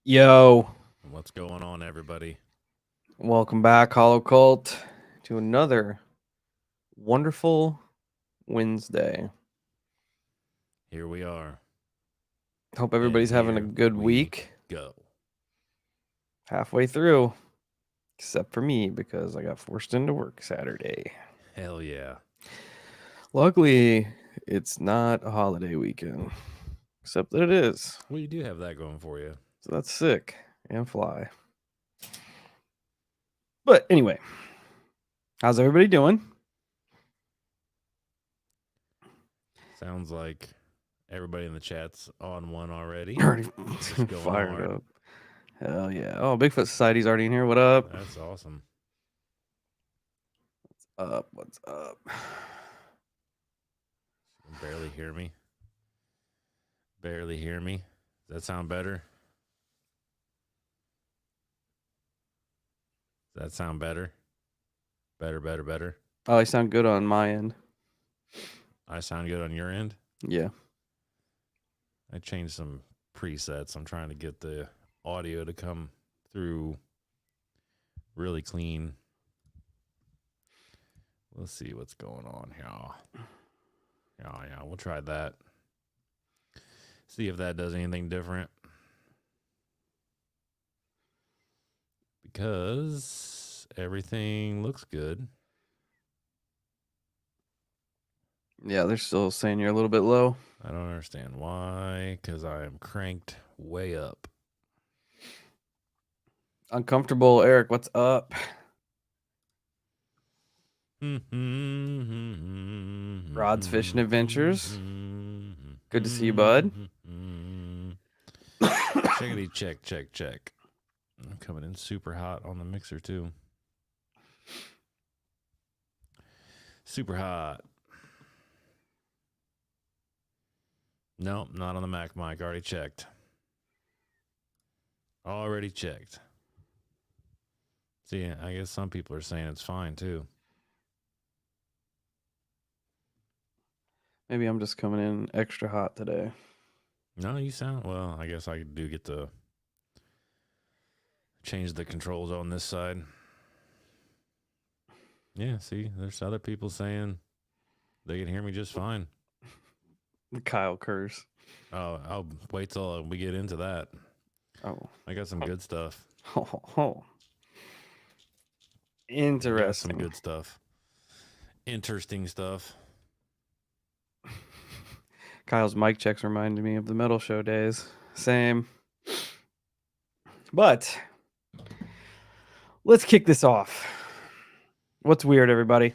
Yo, What's going on, everybody? welcome back, Hollow Cult, to another wonderful Wednesday. Here we are, Hope and everybody's having a here good we week. go. Halfway through, except for me because I got forced into work Saturday. Hell yeah. Luckily, it's not a holiday weekend, except that it is. Well, you do have that going for you. So that's sick and fly. But anyway, how's everybody doing? Sounds like everybody in the chat's on one already. Already Just going fired hard. up. Hell yeah. Oh, Bigfoot Society's already in here. What up? That's awesome. What's up? You can barely hear me. Barely hear me. Does that sound better? Does that sound better? Better. Oh, I sound good on my end. I sound good on your end? Yeah. I changed some presets. I'm trying to get the audio to come through really clean. Let's see what's going on here. Yeah, we'll try that. See if that does anything different. Because everything looks good. Yeah, they're still saying you're a little bit low. I don't understand why, because I am cranked way up. Uncomfortable, Eric, what's up? Rod's Fishing Adventures. Good to see you, bud. Checkity check. I'm coming in super hot on the mixer, too. Super hot. Nope, not on the Mac mic. Already checked. See, I guess some people are saying it's fine, too. Maybe I'm just coming in extra hot today. No, you sound well. I guess I do get to change the controls on this side. Yeah, see, there's other people saying they can hear me just fine. The Kyle curse. Oh, I'll wait till we get into that. Oh. I got some good stuff. Oh. Interesting. I got some good stuff. Interesting stuff. Kyle's mic checks reminded me of the metal show days. Same. But let's kick this off. What's weird, everybody?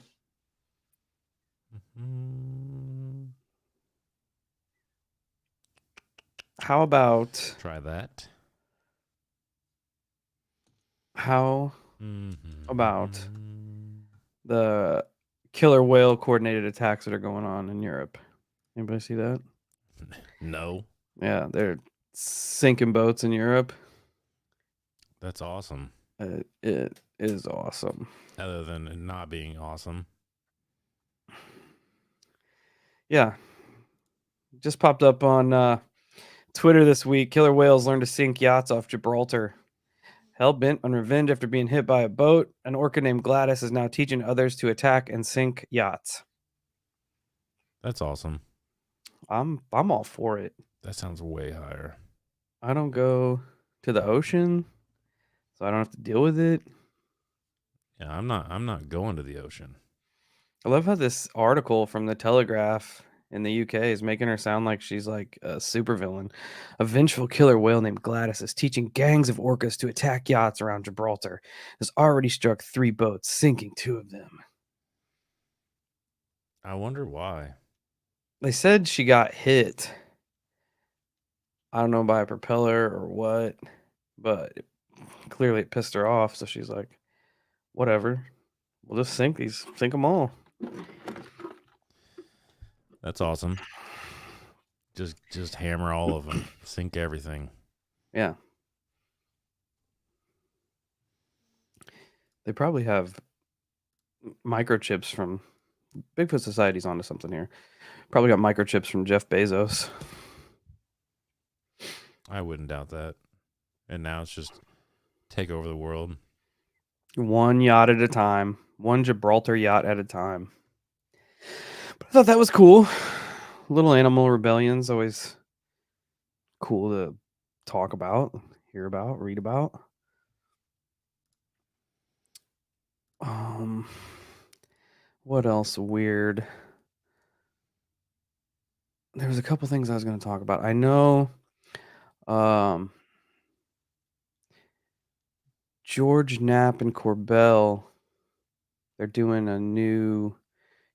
How about Try that? How about the killer whale coordinated attacks that are going on in Europe? Anybody see that? No. Yeah, they're sinking boats in Europe. That's awesome. It is awesome. Other than it not being awesome. Yeah. Just popped up on Twitter this week. Killer whales learn to sink yachts off Gibraltar. Hell bent on revenge after being hit by a boat, an orca named Gladys is now teaching others to attack and sink yachts. That's awesome. I'm all for it. That sounds way higher. I don't go to the ocean, so I don't have to deal with it. Yeah, I'm not going to the ocean. I love how this article from the Telegraph in the UK is making her sound like she's like a supervillain. A vengeful killer whale named Gladys is teaching gangs of orcas to attack yachts around Gibraltar. Has already struck 3 boats, sinking 2 of them. I wonder why. They said she got hit. I don't know by a propeller or what, but clearly it pissed her off. So she's like, whatever. We'll just sink them all. That's awesome. Just hammer all of them. Sink everything. Yeah. They probably have microchips from Bigfoot Society's onto something here. Probably got microchips from Jeff Bezos. I wouldn't doubt that. and now it's just take over the world. One yacht at a time, one Gibraltar yacht at a time. But I thought that was cool. Little animal rebellions always cool to talk about, hear about, read about. What else weird? There was a couple things I was going to talk about. I know George Knapp and Corbell, they're doing a new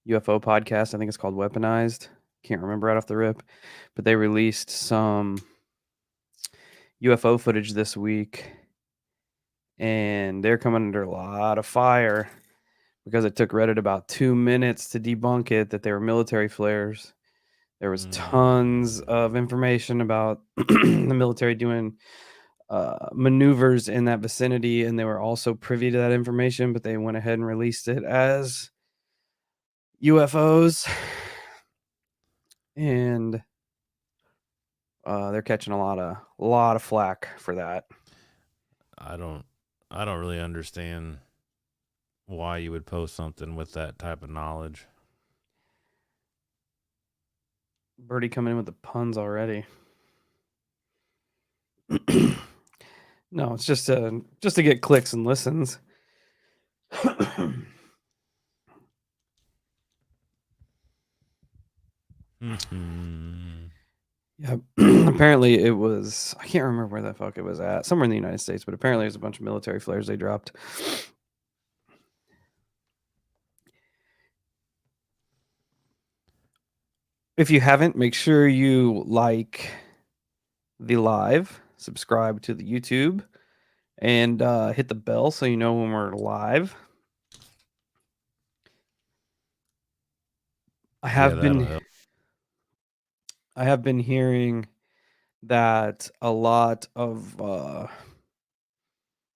UFO podcast. I think it's called Weaponized. Can't remember right off the rip, but they released some UFO footage this week, and they're coming under a lot of fire because it took Reddit about 2 minutes to debunk it that they were military flares. There was tons of information about the military doing maneuvers in that vicinity, and they were also privy to that information, but they went ahead and released it as UFOs, and they're catching a lot of flack for that. I don't really understand why you would post something with that type of knowledge. Birdie coming in with the puns already. No, it's just to get clicks and listens. Yeah, apparently it was, I can't remember where the fuck it was at, somewhere in the United States, but apparently there's a bunch of military flares they dropped. If you haven't, make sure you like the live, subscribe to the YouTube, and hit the bell so you know when we're live. I have been hearing that a lot of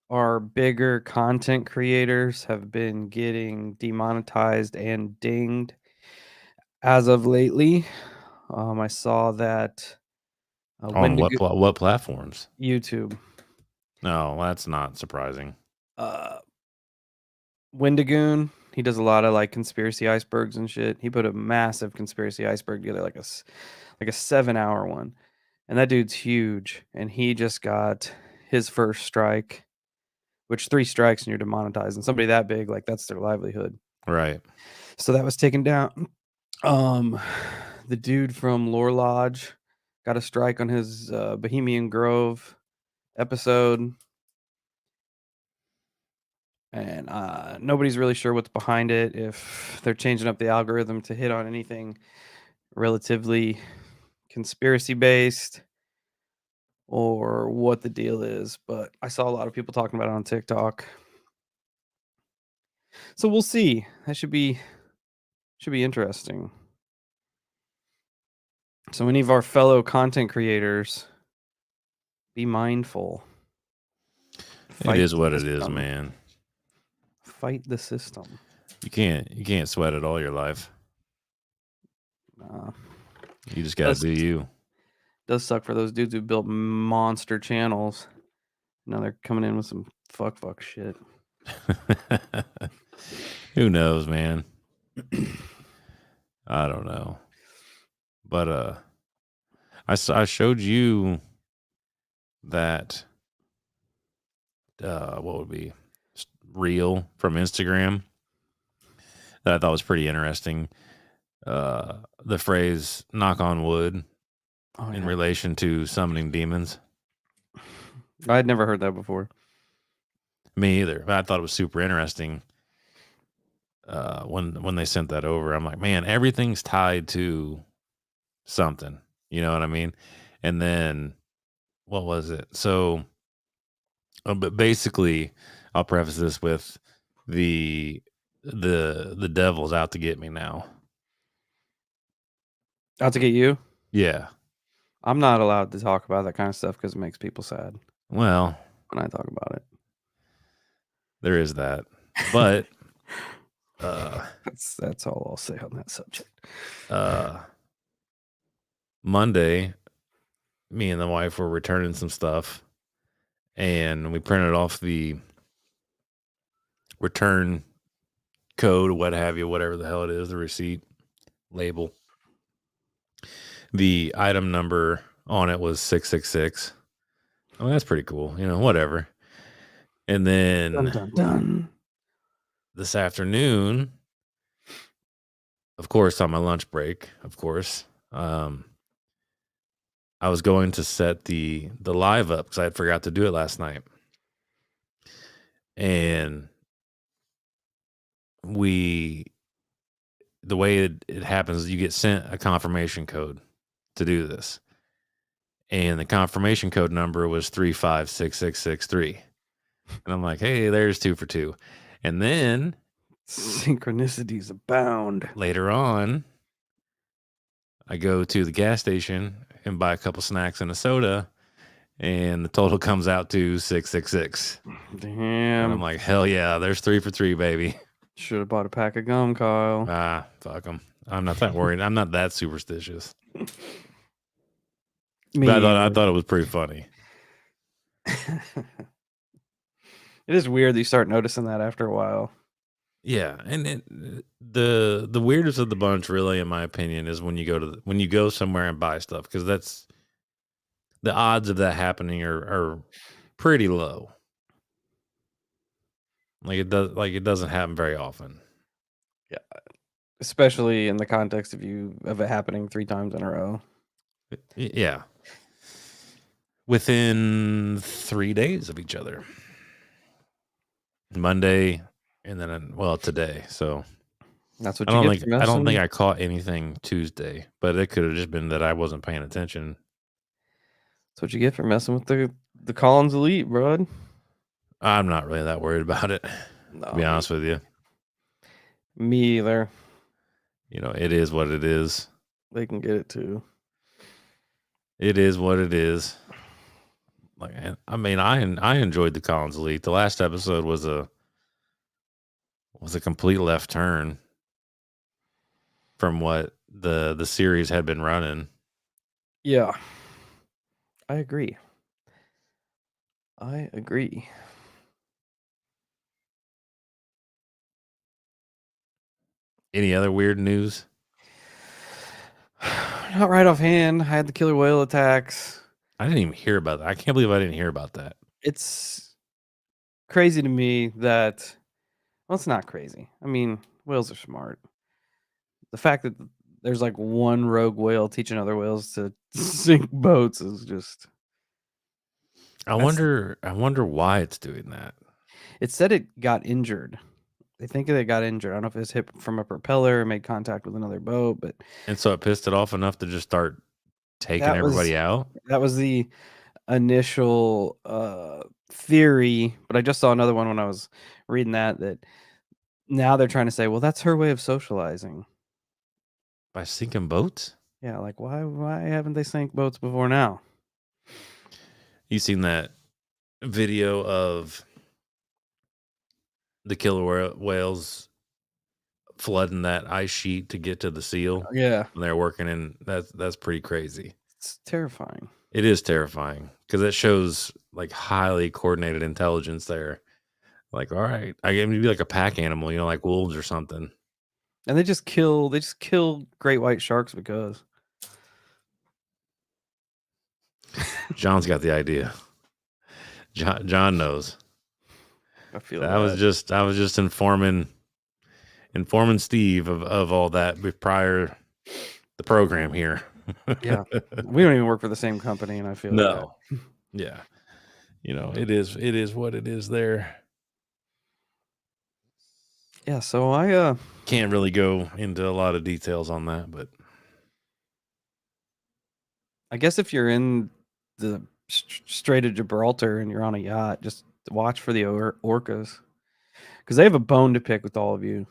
our bigger content creators have been getting demonetized and dinged as of lately. I saw that On what platforms? YouTube. No, that's not surprising. Wendigoon, he does a lot of like conspiracy icebergs and shit. He put a massive conspiracy iceberg together, like a 7-hour one, and that dude's huge. And he just got his first strike, which 3 strikes and you're demonetized. And somebody that big, like that's their livelihood. Right. So that was taken down. The dude from Lore Lodge got a strike on his Bohemian Grove episode. And nobody's really sure what's behind it, if they're changing up the algorithm to hit on anything relatively conspiracy based or what the deal is. But I saw a lot of people talking about it on TikTok. So we'll see. That should be interesting. So any of our fellow content creators, be mindful. It is what it is, man. Fight the system. You can't sweat it all your life. Nah. You just gotta do you. Does suck for those dudes who built monster channels. Now they're coming in with some fuck shit. Who knows, man? I don't know. But I showed you that what would be reel from Instagram that I thought was pretty interesting. The phrase "knock on wood" in relation to summoning demons. I had never heard that before. Me either. But I thought it was super interesting. When they sent that over, I'm like, man, everything's tied to something. You know what I mean? And then what was it? So, but basically, I'll preface this with the devil's out to get me now. Out to get you? Yeah. I'm not allowed to talk about that kind of stuff because it makes people sad. Well, when I talk about it, there is that. But that's all I'll say on that subject. Monday, me and the wife were returning some stuff, and we printed off the return code, what have you, whatever the hell it is, the receipt label. The item number on it was 666. Oh, that's pretty cool. Whatever. And Dun then dun dun. this afternoon, of course, on my lunch break, of course, I was going to set the live up because I had forgot to do it last night. And the way it happens is you get sent a confirmation code to do this. And the confirmation code number was 356663. And I'm like, hey, there's 2 for 2. And then Synchronicities abound. later on, I go to the gas station and buy a couple snacks and a soda, and the total comes out to 666. Damn. And I'm like, hell yeah, there's 3 for 3, baby. Should have bought a pack of gum, Kyle. Fuck them. I'm not that worried. I'm not that superstitious. Me But I either. thought it was pretty funny. It is weird that you start noticing that after a while. Yeah, and the weirdest of the bunch, really, in my opinion, is when you go somewhere and buy stuff, because that's the odds of that happening are pretty low. It doesn't happen very often. Yeah, especially in the context of it happening 3 times in a row. Yeah, within 3 days of each other, Monday, and then today. So That's what you get for I don't think messing. I caught anything Tuesday, but it could have just been that I wasn't paying attention. That's what you get for messing with the Collins Elite, bud. I'm not really that worried about it, No, to be honest with you. me either. It is what it is. They can get it too. It is what it is. I mean, I enjoyed the Collins Elite. The last episode was a complete left turn from what the series had been running. Yeah, I agree. Any other weird news? Not right offhand. I had the killer whale attacks. I didn't even hear about that. I can't believe I didn't hear about that. It's crazy to me that, well, it's not crazy. I mean, whales are smart. The fact that there's like one rogue whale teaching other whales to sink boats is just. I wonder why it's doing that. It said it got injured. They think it got injured. I don't know if it was hit from a propeller or made contact with another boat, but And so it pissed it off enough to just start taking everybody out. That was the initial theory, but I just saw another one when I was reading that now they're trying to say, well, that's her way of socializing. By sinking boats? Yeah, like why haven't they sank boats before now? You seen that video of the killer whales flooding that ice sheet to get to the seal? Yeah. And they're working in that's pretty crazy. It's terrifying. It is terrifying because it shows like highly coordinated intelligence there. Like, all right, I get to be like a pack animal, like wolves or something. And they just kill great white sharks because John's got the idea. John knows. I feel I was just informing Steve of all that prior the program here. Yeah. We don't even work for the same company, and I feel no. Yeah. It is what it is there. Yeah, so I can't really go into a lot of details on that, but I guess if you're in the Strait of Gibraltar and you're on a yacht, just watch for the orcas because they have a bone to pick with all of you.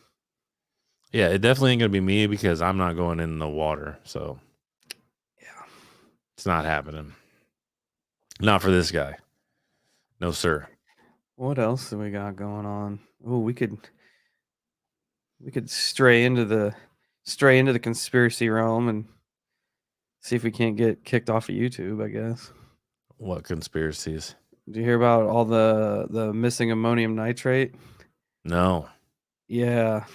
Yeah, it definitely ain't gonna be me because I'm not going in the water. So yeah, it's not happening. Not for this guy. No, sir. What else do we got going on? Oh, we could stray into the conspiracy realm and see if we can't get kicked off of YouTube, I guess. What conspiracies? Did you hear about all the missing ammonium nitrate? No. Yeah.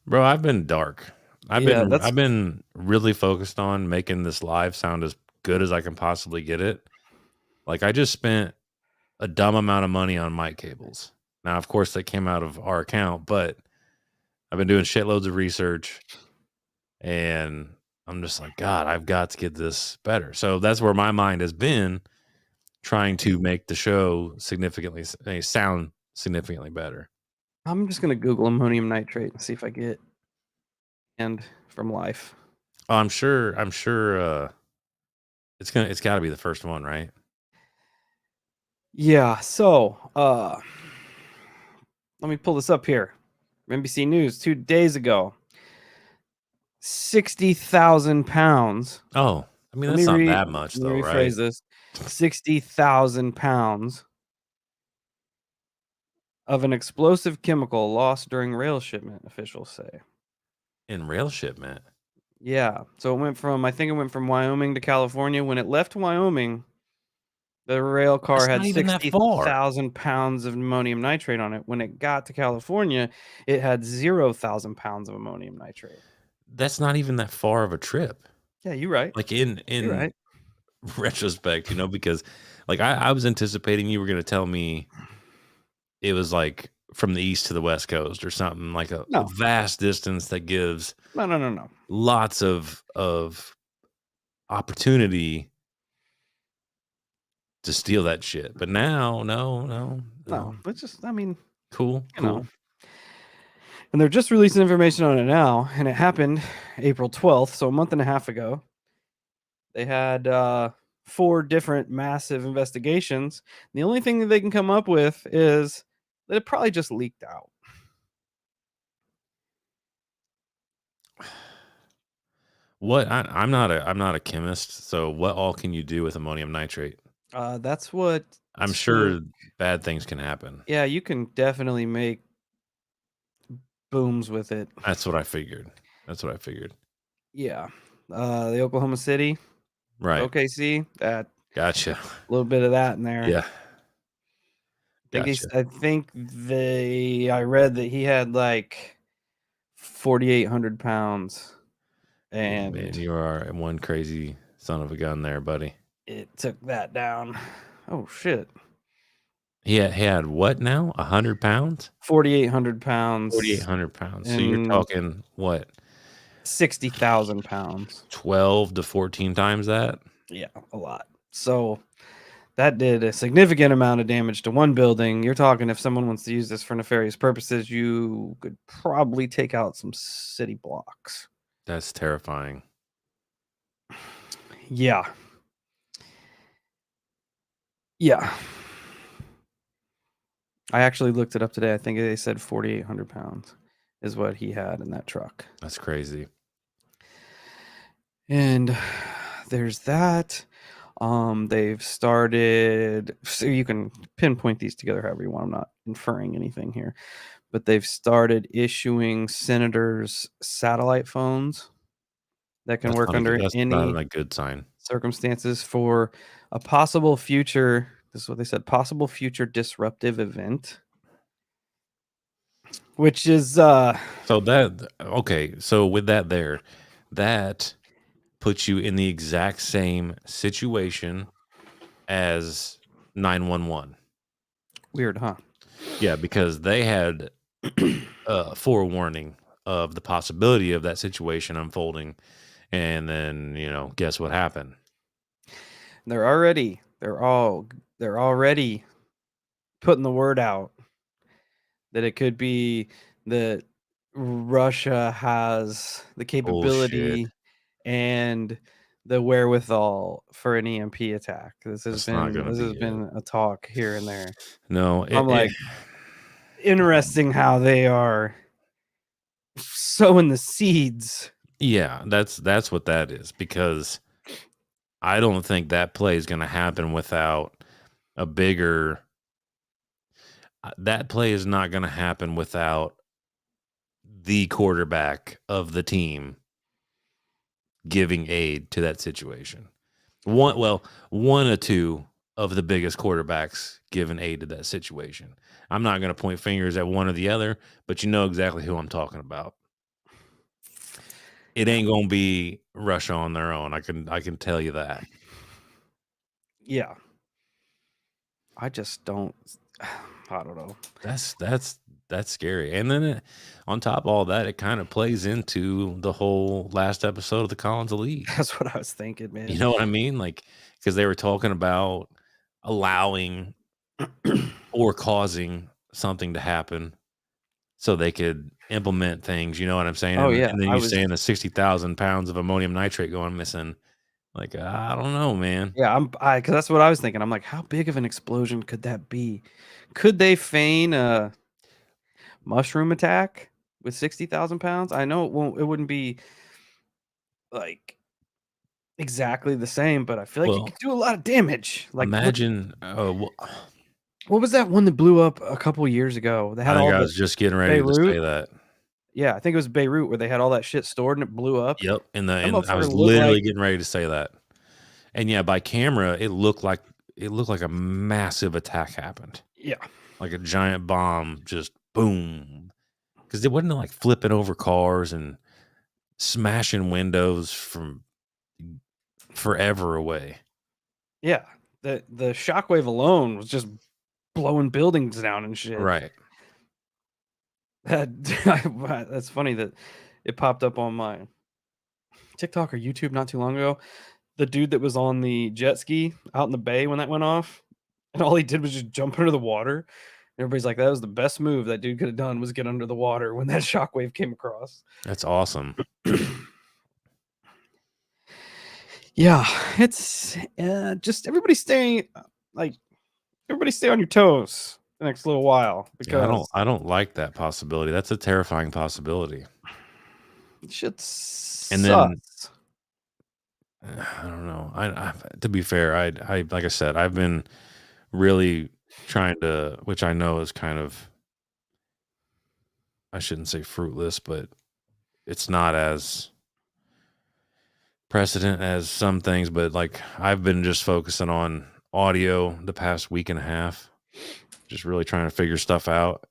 Bro, I've been dark. I've Yeah, been that's I've been really focused on making this live sound as good as I can possibly get it. Like, I just spent a dumb amount of money on mic cables. Now, of course, that came out of our account, but I've been doing shitloads of research, and I'm just like, God, I've got to get this better. So that's where my mind has been, trying to make the show sound significantly better. I'm just gonna Google ammonium nitrate and see if I get and from life. Oh, I'm sure, it's gotta be the first one, right? Yeah, so let me pull this up here. NBC News 2 days ago. 60,000 pounds. Oh, I mean, Let me that's not read that much let me though, right? rephrase this. 60,000 pounds of an explosive chemical lost during rail shipment, officials say. In rail shipment. Yeah. So I think it went from Wyoming to California. When it left Wyoming, the rail car That's had not even that far. 60,000 pounds of ammonium nitrate on it. When it got to California, it had 0,000 pounds of ammonium nitrate. That's not even that far of a trip. Yeah, you're right. Like, in You're right. retrospect, because, like, I was anticipating you were gonna tell me it was, like, from the East to the West Coast or something, like a No. vast distance that gives No, no, no, no. lots of opportunity to steal that shit. But now, no, no, No. no. It's just, I mean, Cool, you know. cool. And they're just releasing information on it now, and it happened April 12th, so a month and a half ago. They had 4 different massive investigations. The only thing that they can come up with is that it probably just leaked out. I'm not a chemist, so what all can you do with ammonium nitrate? That's what I'm took sure bad things can happen. Yeah, you can definitely make booms with it. That's what I figured. That's what I figured. Yeah. The Oklahoma City, Right. OKC, that Gotcha. a little bit of that in there. Yeah. Gotcha. I think I read that he had like 4,800 pounds, Yeah, man, and you are one crazy son of a gun there, buddy. it took that down. Oh shit. He had what now? 100 pounds? 4,800 pounds 4,800 pounds. So you're and talking what? 60,000 pounds. 12 to 14 times that? Yeah, a lot. So that did a significant amount of damage to one building. You're talking if someone wants to use this for nefarious purposes, you could probably take out some city blocks. That's terrifying. Yeah. Yeah. I actually looked it up today. I think they said 4,800 pounds is what he had in that truck. That's crazy. And there's that. They've started, so you can pinpoint these together however you want. I'm not inferring anything here, but they've started issuing senators satellite phones that can work under That's not any a good sign. circumstances for a possible future. This is what they said: possible future disruptive event, which is So with that puts you in the exact same situation as 911. weird, huh? Yeah, because they had forewarning of the possibility of that situation unfolding, and then, guess what happened? They're already putting the word out that it could be that Russia has the Bullshit. capability and the wherewithal for an EMP attack. This has That's not been gonna this has be it. been a talk here and there. No, I'm like, interesting how they are sowing the seeds. yeah, that's what that is, because I don't think that play is gonna happen without a bigger that play is not gonna happen without the quarterback of the team giving aid to that situation. One of two of the biggest quarterbacks giving aid to that situation. I'm not going to point fingers at one or the other, but you know exactly who I'm talking about. It Yeah. ain't going to be Russia on their own. I can tell you that. Yeah. I just don't I don't know. That's scary. And then on top of all that, it kind of plays into the whole last episode of the Collins Elite. That's what I was thinking, You man. know what I mean? Like, because they were talking about allowing or causing something to happen so they could implement things, you know what I'm saying? Oh, And yeah. and then I you was saying the 60,000 pounds of ammonium nitrate going missing. Like, I don't know, man. yeah, because that's what I was thinking. I'm like, "How big of an explosion could that be?" Could they feign a mushroom attack with 60,000 pounds? I know it wouldn't be, like, exactly the same, but I feel like it Well, could do a lot of damage. Like, look at imagine, what was that one that blew up a couple years ago? They I had think all I the was just getting ready to Beirut? say that. Yeah, I think it was Beirut where they had all that shit stored and it blew up. Yep, That and I motherfucker was looked like literally getting ready to say that. And yeah, by camera, it looked like a massive attack happened. yeah, Like a giant bomb just boom. Because it wasn't like flipping over cars and smashing windows from forever away. yeah. The shockwave alone was just blowing buildings down and shit. Right. That that's funny that it popped up on my TikTok or YouTube not too long ago. The dude that was on the jet ski out in the bay when that went off, and all he did was just jump under the water. Everybody's like, "That was the best move that dude could have done was get under the water when that shockwave came across." That's awesome. Yeah, it's, just like, everybody stay on your toes the next little while Yeah, I don't because I don't like that possibility. That's a terrifying possibility. shit And then sucks. I don't know. I to be fair, I like I said, I've been really trying to, which I know is kind of, I shouldn't say fruitless, but it's not as precedent as some things, but like I've been just focusing on audio the past week and a half, just really trying to figure stuff out.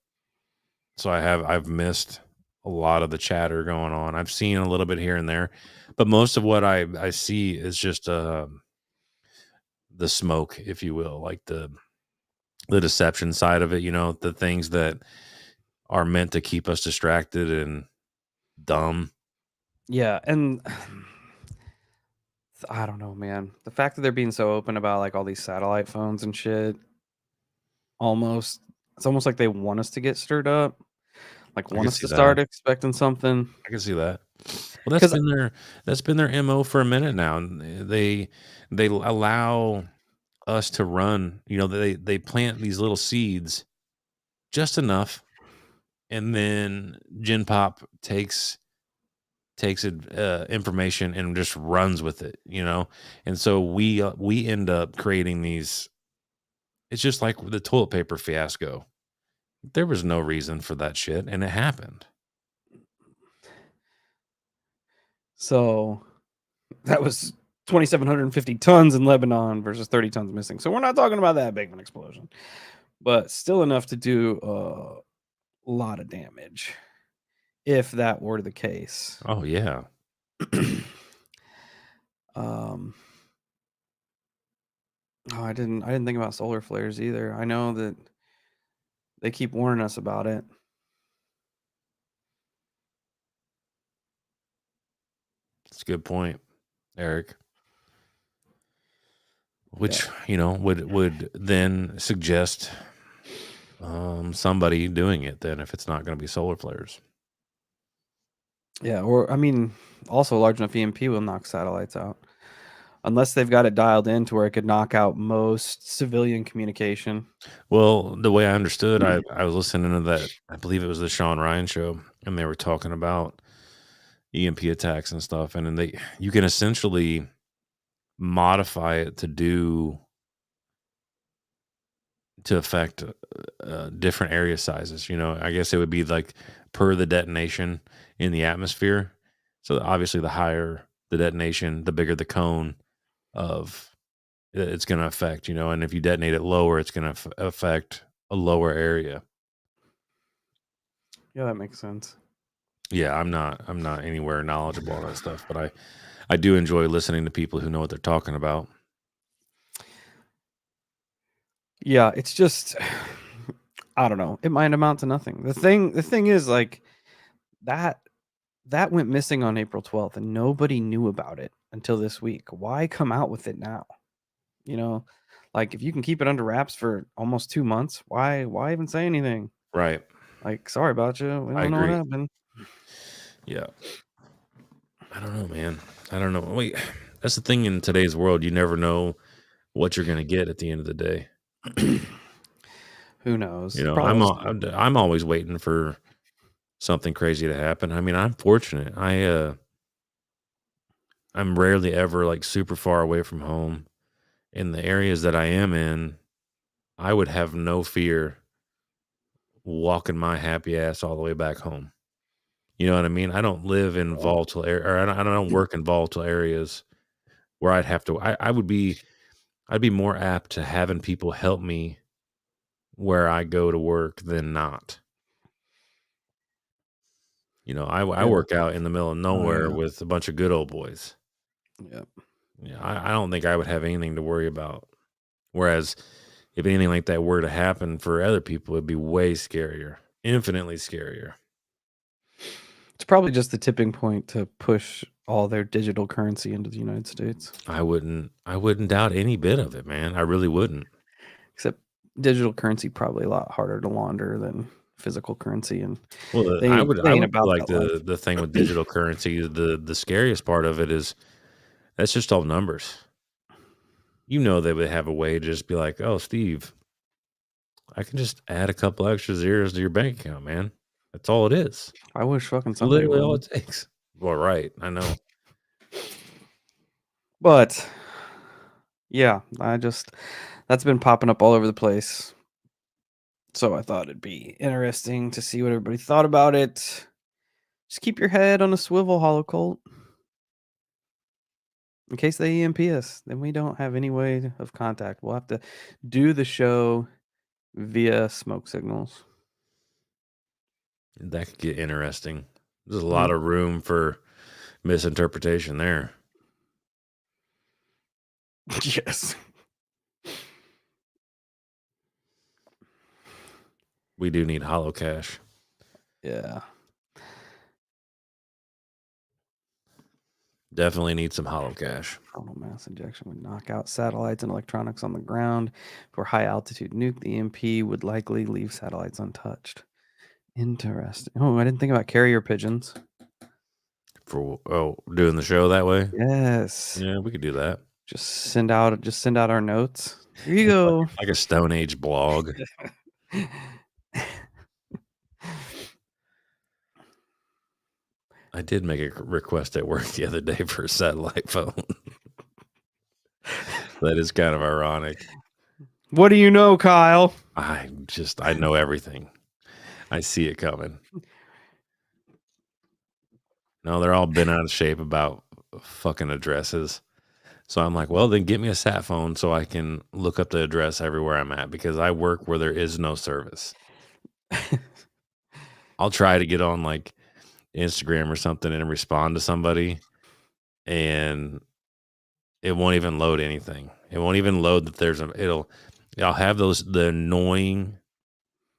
So I've missed a lot of the chatter going on. I've seen a little bit here and there, but most of what I see is just the smoke, if you will, like the deception side of it, the things that are meant to keep us distracted and dumb. Yeah, and I don't know, man. The fact that they're being so open about, like, all these satellite phones and shit, almost it's almost like they want us to get stirred up, like, I want can us see to that. start expecting something. I can see that. Well, that's 'Cause been their MO for a minute now, and they allow us to run. They plant these little seeds just enough, and then Gen Pop takes it, information and just runs with it. And so we end up creating these. It's just like the toilet paper fiasco. There was no reason for that shit, and it happened. so that was 2,750 tons in Lebanon versus 30 tons missing, so we're not talking about that big of an explosion, but still enough to do a lot of damage if that were the case. Oh yeah. Um, oh, I didn't think about solar flares either. I know that they keep warning us about it. That's a good point, Eric. Yeah. Which, would then suggest somebody doing it then if it's not going to be solar flares. Yeah, or I mean, also a large enough EMP will knock satellites out. Unless they've got it dialed in to where it could knock out most civilian communication. Well, the way I understood, I was listening to that, I believe it was the Sean Ryan show, and they were talking about EMP attacks and stuff. And then you can essentially modify it to affect different area sizes. I guess it would be like per the detonation in the atmosphere. So obviously, the higher the detonation, the bigger the cone of it's going to affect, and if you detonate it lower, it's going to affect a lower area. Yeah, that makes sense. Yeah, I'm not anywhere knowledgeable on that stuff, but I do enjoy listening to people who know what they're talking about. Yeah, it's just I don't know. It might amount to nothing. The thing is like that that went missing on April 12th and nobody knew about it until this week. Why come out with it now? You know, like if you can keep it under wraps for almost 2 months, why even say anything? Right. Like, sorry about you. We I don't know what agree. happened. Yeah. I don't know, man. I don't know. Wait, that's the thing in today's world. You never know what you're going to get at the end of the day. Who knows? You know, Probably I'm always waiting for something crazy to happen. I mean, I'm fortunate. I'm rarely ever like super far away from home. In the areas that I am in, I would have no fear walking my happy ass all the way back home. You know what I mean? I don't live in volatile or I don't work in volatile areas where I'd have to. I'd be more apt to having people help me where I go to work than not. I yeah. work out in the middle of Oh nowhere yeah. with a bunch of good old boys. Yep. Yeah, I don't think I would have anything to worry about. Whereas if anything like that were to happen for other people, it'd be way scarier, infinitely scarier. It's probably just the tipping point to push all their digital currency into the United States. I wouldn't doubt any bit of it, man. I really wouldn't. Except digital currency probably a lot harder to launder than physical currency, and Well, they I ain't would they I ain't would feel about like that life. the thing with digital currency, the scariest part of it is that's just all numbers. They would have a way to just be like, "Oh, Steve, I can just add a couple extra zeros to your bank account, man. That's all it is. I wish fucking It's somebody literally all would. it takes." Well, right. I know. But yeah, that's been popping up all over the place. So I thought it'd be interesting to see what everybody thought about it. Just keep your head on a swivel, Holocult. In case they EMP us, then we don't have any way of contact. We'll have to do the show via smoke signals. That could get interesting. There's a lot Mhm. of room for misinterpretation there. Yes. We do need hollow cash. Yeah. Definitely need some hollow cash. Frontal mass injection would knock out satellites and electronics on the ground. For high altitude nuke, the EMP would likely leave satellites untouched. Interesting. Oh, I didn't think about carrier pigeons. For doing the show that way? Yes. Yeah, we could do that. Just send out our notes. Here you It's like go. like a Stone Age blog. I did make a request at work the other day for a satellite phone. That is kind of ironic. What do you know, Kyle? I know everything. I see it coming. No, they're all bent out of shape about fucking addresses. So I'm like, well, then get me a sat phone so I can look up the address everywhere I'm at because I work where there is no service. I'll try to get on like Instagram or something and respond to somebody, and it won't even load anything. It won't even load that I'll have the annoying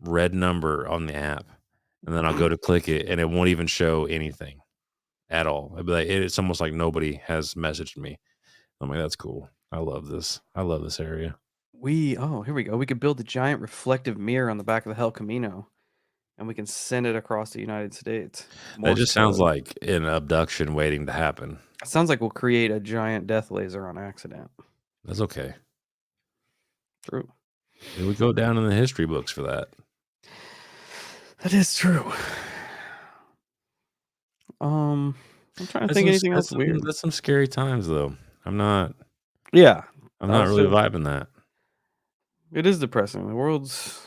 red number on the app, and then I'll go to click it, and it won't even show anything at all. It'd be like, it's almost like nobody has messaged me. I'm like, that's cool. I love this. I love this area. Here we go. We could build a giant reflective mirror on the back of the Hell Camino, and we can send it across the United States. That Morse just sounds code. like an abduction waiting to happen. It sounds like we'll create a giant death laser on accident. That's okay. True. We go down in the history books for that. That is true. I'm trying to That's think some anything that's else some weird. that's some scary times though. I'm not Yeah, I'm not really also vibing that. it is depressing. The world's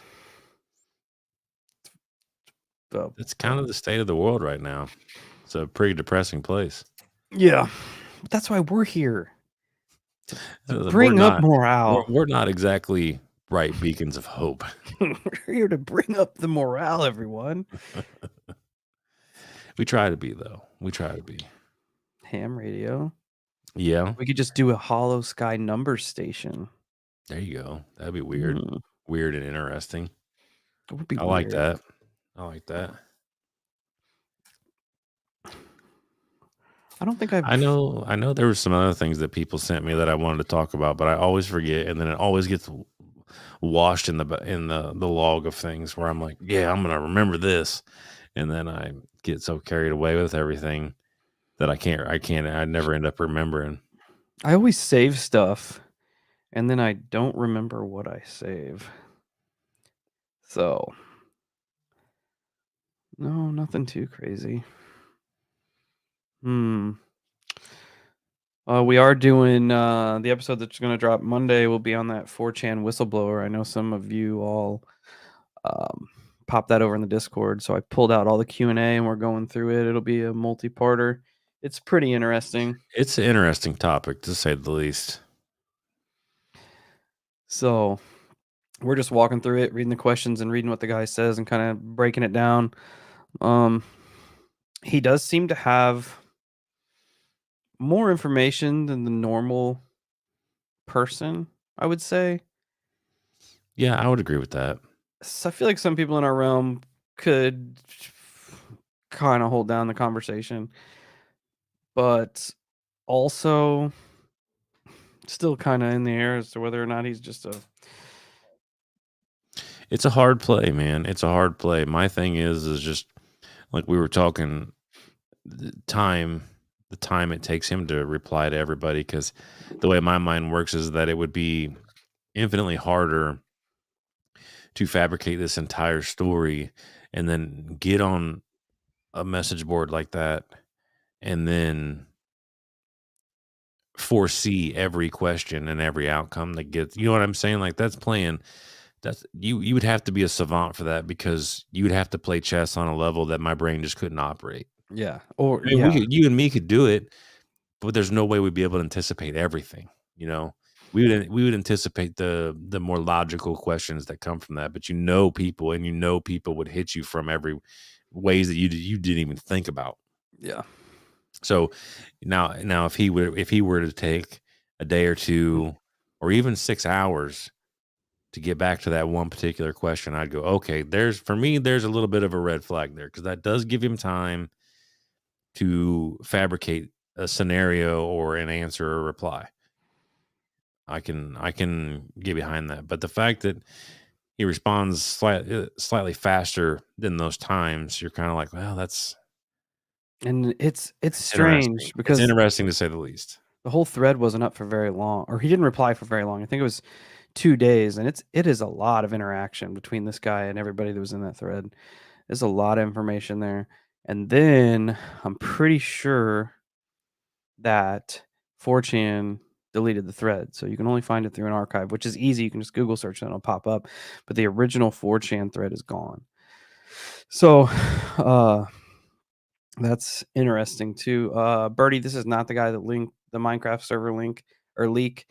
uh, It's uh, kind of the state of the world right now. It's a pretty depressing place. yeah, but that's why we're here to We're bring up not we're morale. we're not exactly bright beacons of hope. We're here to bring up the morale, everyone. We try to be, though. We try to be. Ham radio. Yeah, We could just do a hollow sky number station. there you go. That'd be weird. Mm, Weird and interesting. it would be I like weird. that. I like that. I don't think I know there were some other things that people sent me that I wanted to talk about, but I always forget, and then it always gets washed in the log of things where I'm like, "Yeah, I'm gonna remember this," and then I get so carried away with everything that I never end up remembering. I always save stuff and then I don't remember what I save. So, no, nothing too crazy. Hmm. We are doing the episode that's going to drop Monday will be on that 4chan whistleblower. I know some of you all um, popped that over in the Discord, so I pulled out all the Q&A and we're going through it. It'll be a multi-parter. It's pretty interesting. It's an interesting topic, to say the least. So, we're just walking through it, reading the questions and reading what the guy says and kind of breaking it down. Um, he does seem to have more information than the normal person, I would say. Yeah, I would agree with that. So I feel like some people in our realm could kind of hold down the conversation, but also still kind of in the air as to whether or not he's just a It's a hard play, man. It's a hard play. My thing is just like we were talking, the time the time it takes him to reply to everybody, because the way my mind works is that it would be infinitely harder to fabricate this entire story and then get on a message board like that and then foresee every question and every outcome that gets, you know what I'm saying? Like that's playing, that's you would have to be a savant for that, because you would have to play chess on a level that my brain just couldn't operate. yeah, or I mean, we yeah, could, you and me could do it, but there's no way we'd be able to anticipate everything, you know? We would anticipate the more logical questions that come from that, but people, and people would hit you from every ways that you didn't even think about. yeah. So now if he were to take a day or 2 or even 6 hours to get back to that one particular question, I'd go, "Okay, there's a little bit of a red flag there, because that does give him time to fabricate a scenario or an answer or reply." I can get behind that, but the fact that he responds slightly faster than those times, you're kinda like, "Well, And it's it's interesting." strange It's because interesting to say the least. the whole thread wasn't up for very long, or he didn't reply for very long. I think it was 2 days, and it is a lot of interaction between this guy and everybody that was in that thread. There's a lot of information there. And then I'm pretty sure that 4chan deleted the thread. So you can only find it through an archive, which is easy. You can just Google search and it'll pop up. But the original 4chan thread is gone. So uh that's interesting too. Birdie, this is not the guy that linked the Minecraft server link or leak.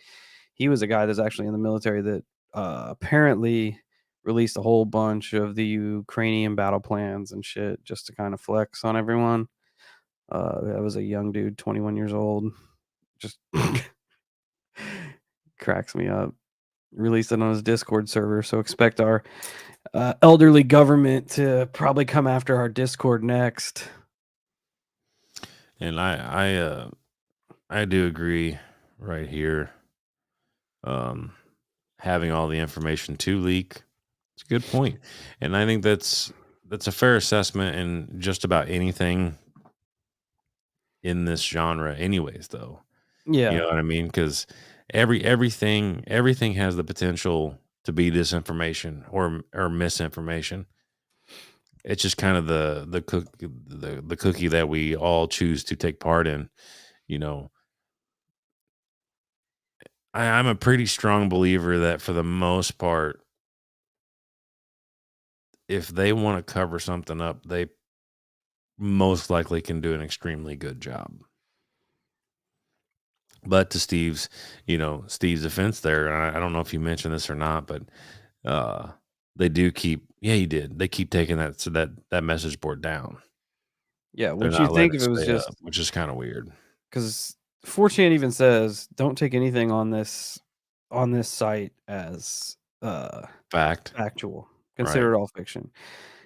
He was a guy that's actually in the military that apparently released a whole bunch of the Ukrainian battle plans and shit just to kind of flex on everyone. That was a young dude, 21 years old. Just cracks me up. Released it on his Discord server. So expect our elderly government to probably come after our Discord next. And I do agree right here. Um, Having all the information to leak, it's a good point, and I think that's a fair assessment in just about anything in this genre, anyways. Though, you Yeah. know what I mean? Because everything has the potential to be disinformation or misinformation. It's just kind of the cookie that we all choose to take part in. You know, I'm a pretty strong believer that for the most part, if they want to cover something up, they most likely can do an extremely good job. But to Steve's defense there, and I don't know if you mentioned this or not, but uh, they do keep. Yeah, he did. They keep taking that message board down. Yeah, They're which you not letting think it if it was stay just up, which is kind of weird. because 4chan even says, "Don't take anything on this site as, Fact, factual. right? Consider it all fiction."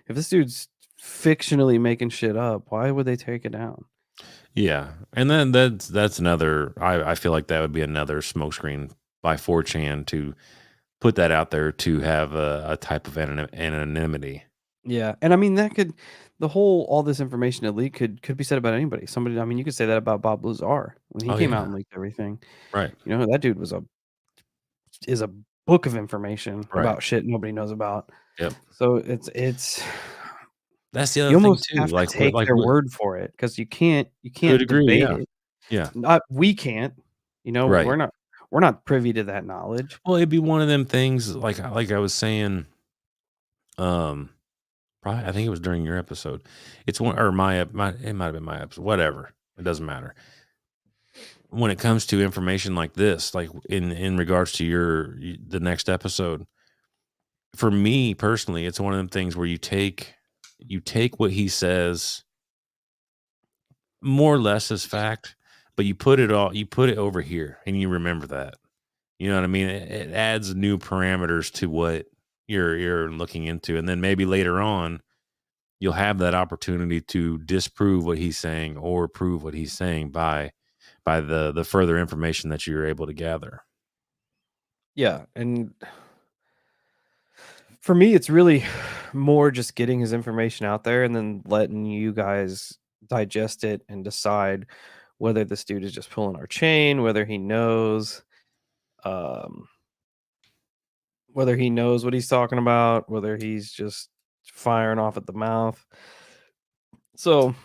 If this dude's fictionally making shit up, why would they take it down? Yeah, and then that's another. I feel like that would be another smokescreen by 4chan to put that out there to have a type of anonymity. Yeah, and I mean, that could the whole all this information that leaked could be said about anybody. Somebody I mean, you could say that about Bob Lazar when he Oh came out yeah, and leaked everything. right, That dude is a book of information right. about shit nobody knows about. Yep. So it's That's the other you thing almost too. have to take their word for it because you To a can't degree, debate yeah, it. yeah, Not we can't, right. we're not privy to that knowledge. Well, it'd be one of them things like I was saying. Um, Probably, I think it was during your episode. It's one or it might have been my episode. Whatever, it doesn't matter. When it comes to information like this, like in regards to the next episode, for me personally, it's one of them things where you take what he says more or less as fact, but you put it over here and you remember that. You know what I mean? It adds new parameters to what you're looking into. And then maybe later on you'll have that opportunity to disprove what he's saying or prove what he's saying by the further information that you're able to gather. Yeah, and for me, it's really more just getting his information out there and then letting you guys digest it and decide whether this dude is just pulling our chain, um, whether he knows what he's talking about, whether he's just firing off at the mouth. So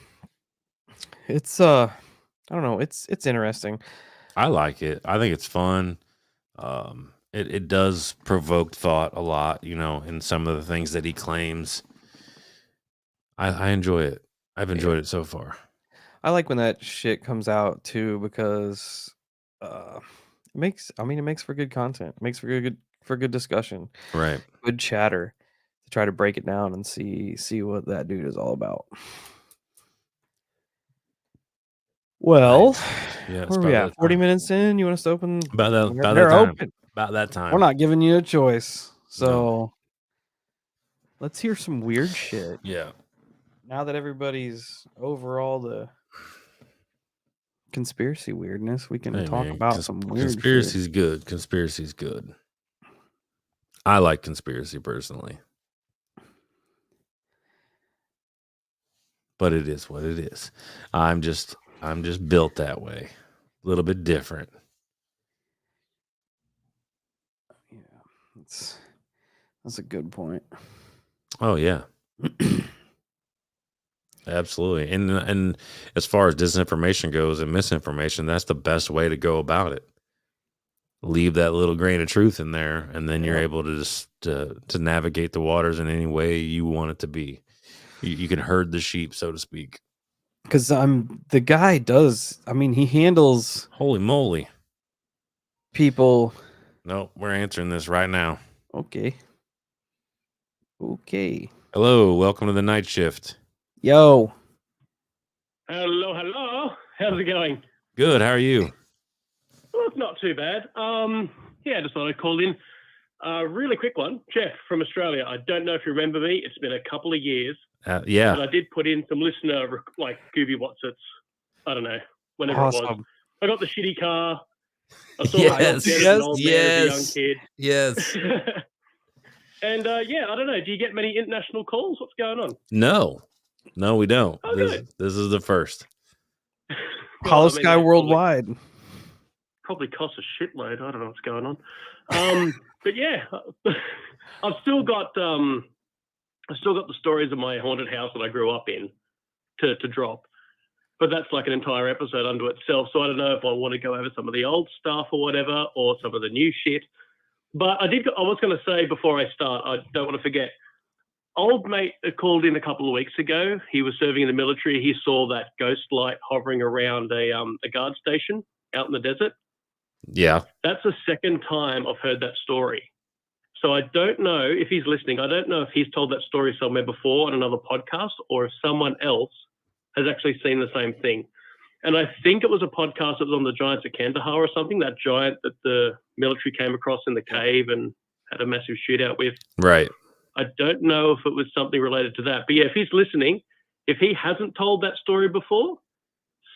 it's I don't know, it's interesting. I like it. I think it's fun. It does provoke thought a lot, in some of the things that he claims. I enjoy it. I've Yeah. enjoyed it so far. I like when that shit comes out too because uh it makes for good content. It makes for good discussion, Right. good chatter to try to break it down and see what that dude is all about. Well, Nice. Yeah, it's where are we about at? that 40 time. minutes in, you want us to open? About that They're time. open. About that We're time. not giving you a choice. No. So, let's hear some weird shit. Yeah. Now that everybody's over all the conspiracy weirdness, we can Hey talk man, about some weird shit. conspiracy's good. Conspiracy's good. I like conspiracy personally, but it is what it is. I'm just built that way. A little bit different. Yeah, that's a good point. Oh yeah, absolutely. And as far as disinformation goes and misinformation, that's the best way to go about it. Leave that little grain of truth in there, and then you're Yeah. able to just to navigate the waters in any way you want it to be. You can herd the sheep, so to speak. Because the guy does, I mean, he handles Holy moly! people. Nope, we're answering this right now. Okay. Okay. Hello, welcome to the night shift. Yo. Hello, hello. How's it going? Good. How are you? Well, it's not too bad. Yeah, just thought I'd call in. Really quick one. Jeff from Australia. I don't know if you remember me. It's been a couple of years. But Yeah. I did put in some listener, like, Gooby Whatsits. I don't know, whenever it was. Awesome. I got the shitty car. I saw Yes, my dead as an old man as a young kid. yes. And, yeah, I don't know. Do you get many international calls? What's going on? No, we don't. Oh, This good. this is the first. Well, I Holosky mean, yeah, worldwide. probably costs a shitload. I don't know what's going on. But yeah, I've still got the stories of my haunted house that I grew up in to drop. But that's like an entire episode unto itself. So I don't know if I want to go over some of the old stuff or whatever, or some of the new shit. But I was going to say before I start, I don't want to forget. Old mate called in a couple of weeks ago. He was serving in the military. He saw that ghost light hovering around a guard station. out in the desert. Yeah. That's the second time I've heard that story. So I don't know if he's listening. I don't know if he's told that story somewhere before on another podcast or if someone else has actually seen the same thing. And I think it was a podcast that was on the giants of Kandahar or something, that giant that the military came across in the cave and had a massive shootout with. Right. I don't know if it was something related to that. But yeah, if he's listening, if he hasn't told that story before,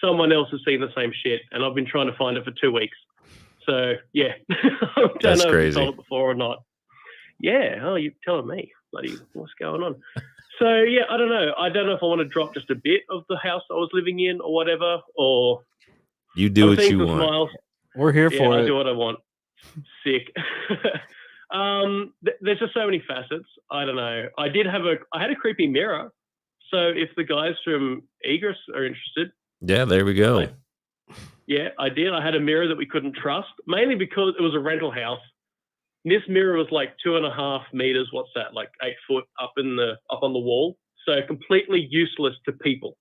someone else has seen the same shit. And I've been trying to find it for 2 weeks. So yeah, I don't That's know crazy. if he told it before or not. Yeah, oh, you're telling me, bloody, what's going on? So yeah, I don't know. I don't know if I want to drop just a bit of the house I was living in or whatever, or you do what you want. Smiles. We're here for it. I do what I want. Sick. There's just so many facets. I don't know. I had a creepy mirror. So if the guys from Egress are interested. Yeah, there we go. I did. I had a mirror that we couldn't trust, mainly because it was a rental house. This mirror was like 2.5 meters. What's that? Like 8 foot up on the wall. So completely useless to people.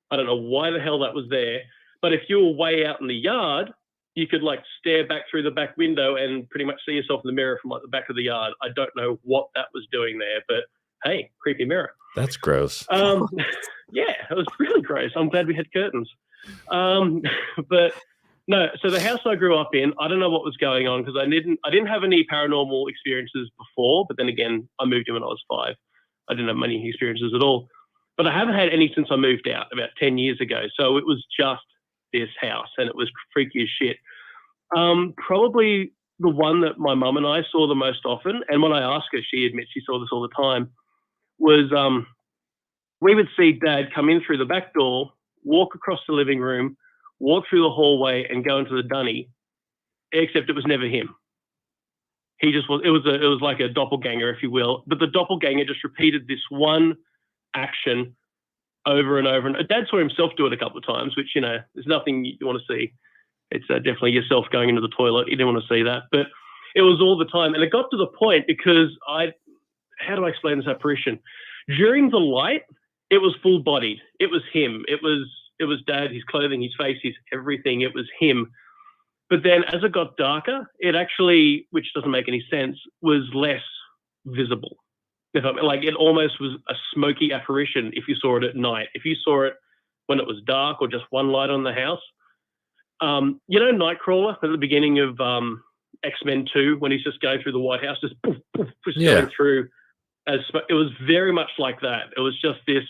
I don't know why the hell that was there. But if you were way out in the yard, you could like stare back through the back window and pretty much see yourself in the mirror from like the back of the yard. I don't know what that was doing there, but hey, creepy mirror. That's gross. Yeah, it was really gross. I'm glad we had curtains. But no, so the house I grew up in, I don't know what was going on because I didn't have any paranormal experiences before, but then again, I moved in when I was 5. I didn't have many experiences at all. But I haven't had any since I moved out about 10 years ago. So it was just this house and it was freaky as shit. Probably the one that my mum and I saw the most often, and when I asked her, she admits she saw this all the time, was we would see Dad come in through the back door, walk across the living room, walk through the hallway and go into the dunny, except it was never him. He just was, it was like a doppelganger, if you will, but the doppelganger just repeated this one action over and over. And Dad saw himself do it a couple of times, which, you know, there's nothing you want to see. It's definitely yourself going into the toilet. You didn't want to see that, but it was all the time. And it got to the point because how do I explain this apparition? During the light, it was full bodied. It was him. It was Dad, his clothing, his face, his everything. It was him. But then as it got darker, it actually, which doesn't make any sense, was less visible. Like it almost was a smoky apparition if you saw it at night. If you saw it when it was dark or just one light on the house. You know Nightcrawler at the beginning of X-Men 2 when he's just going through the White House, just poof, poof, just going through. It was very much like that. It was just this,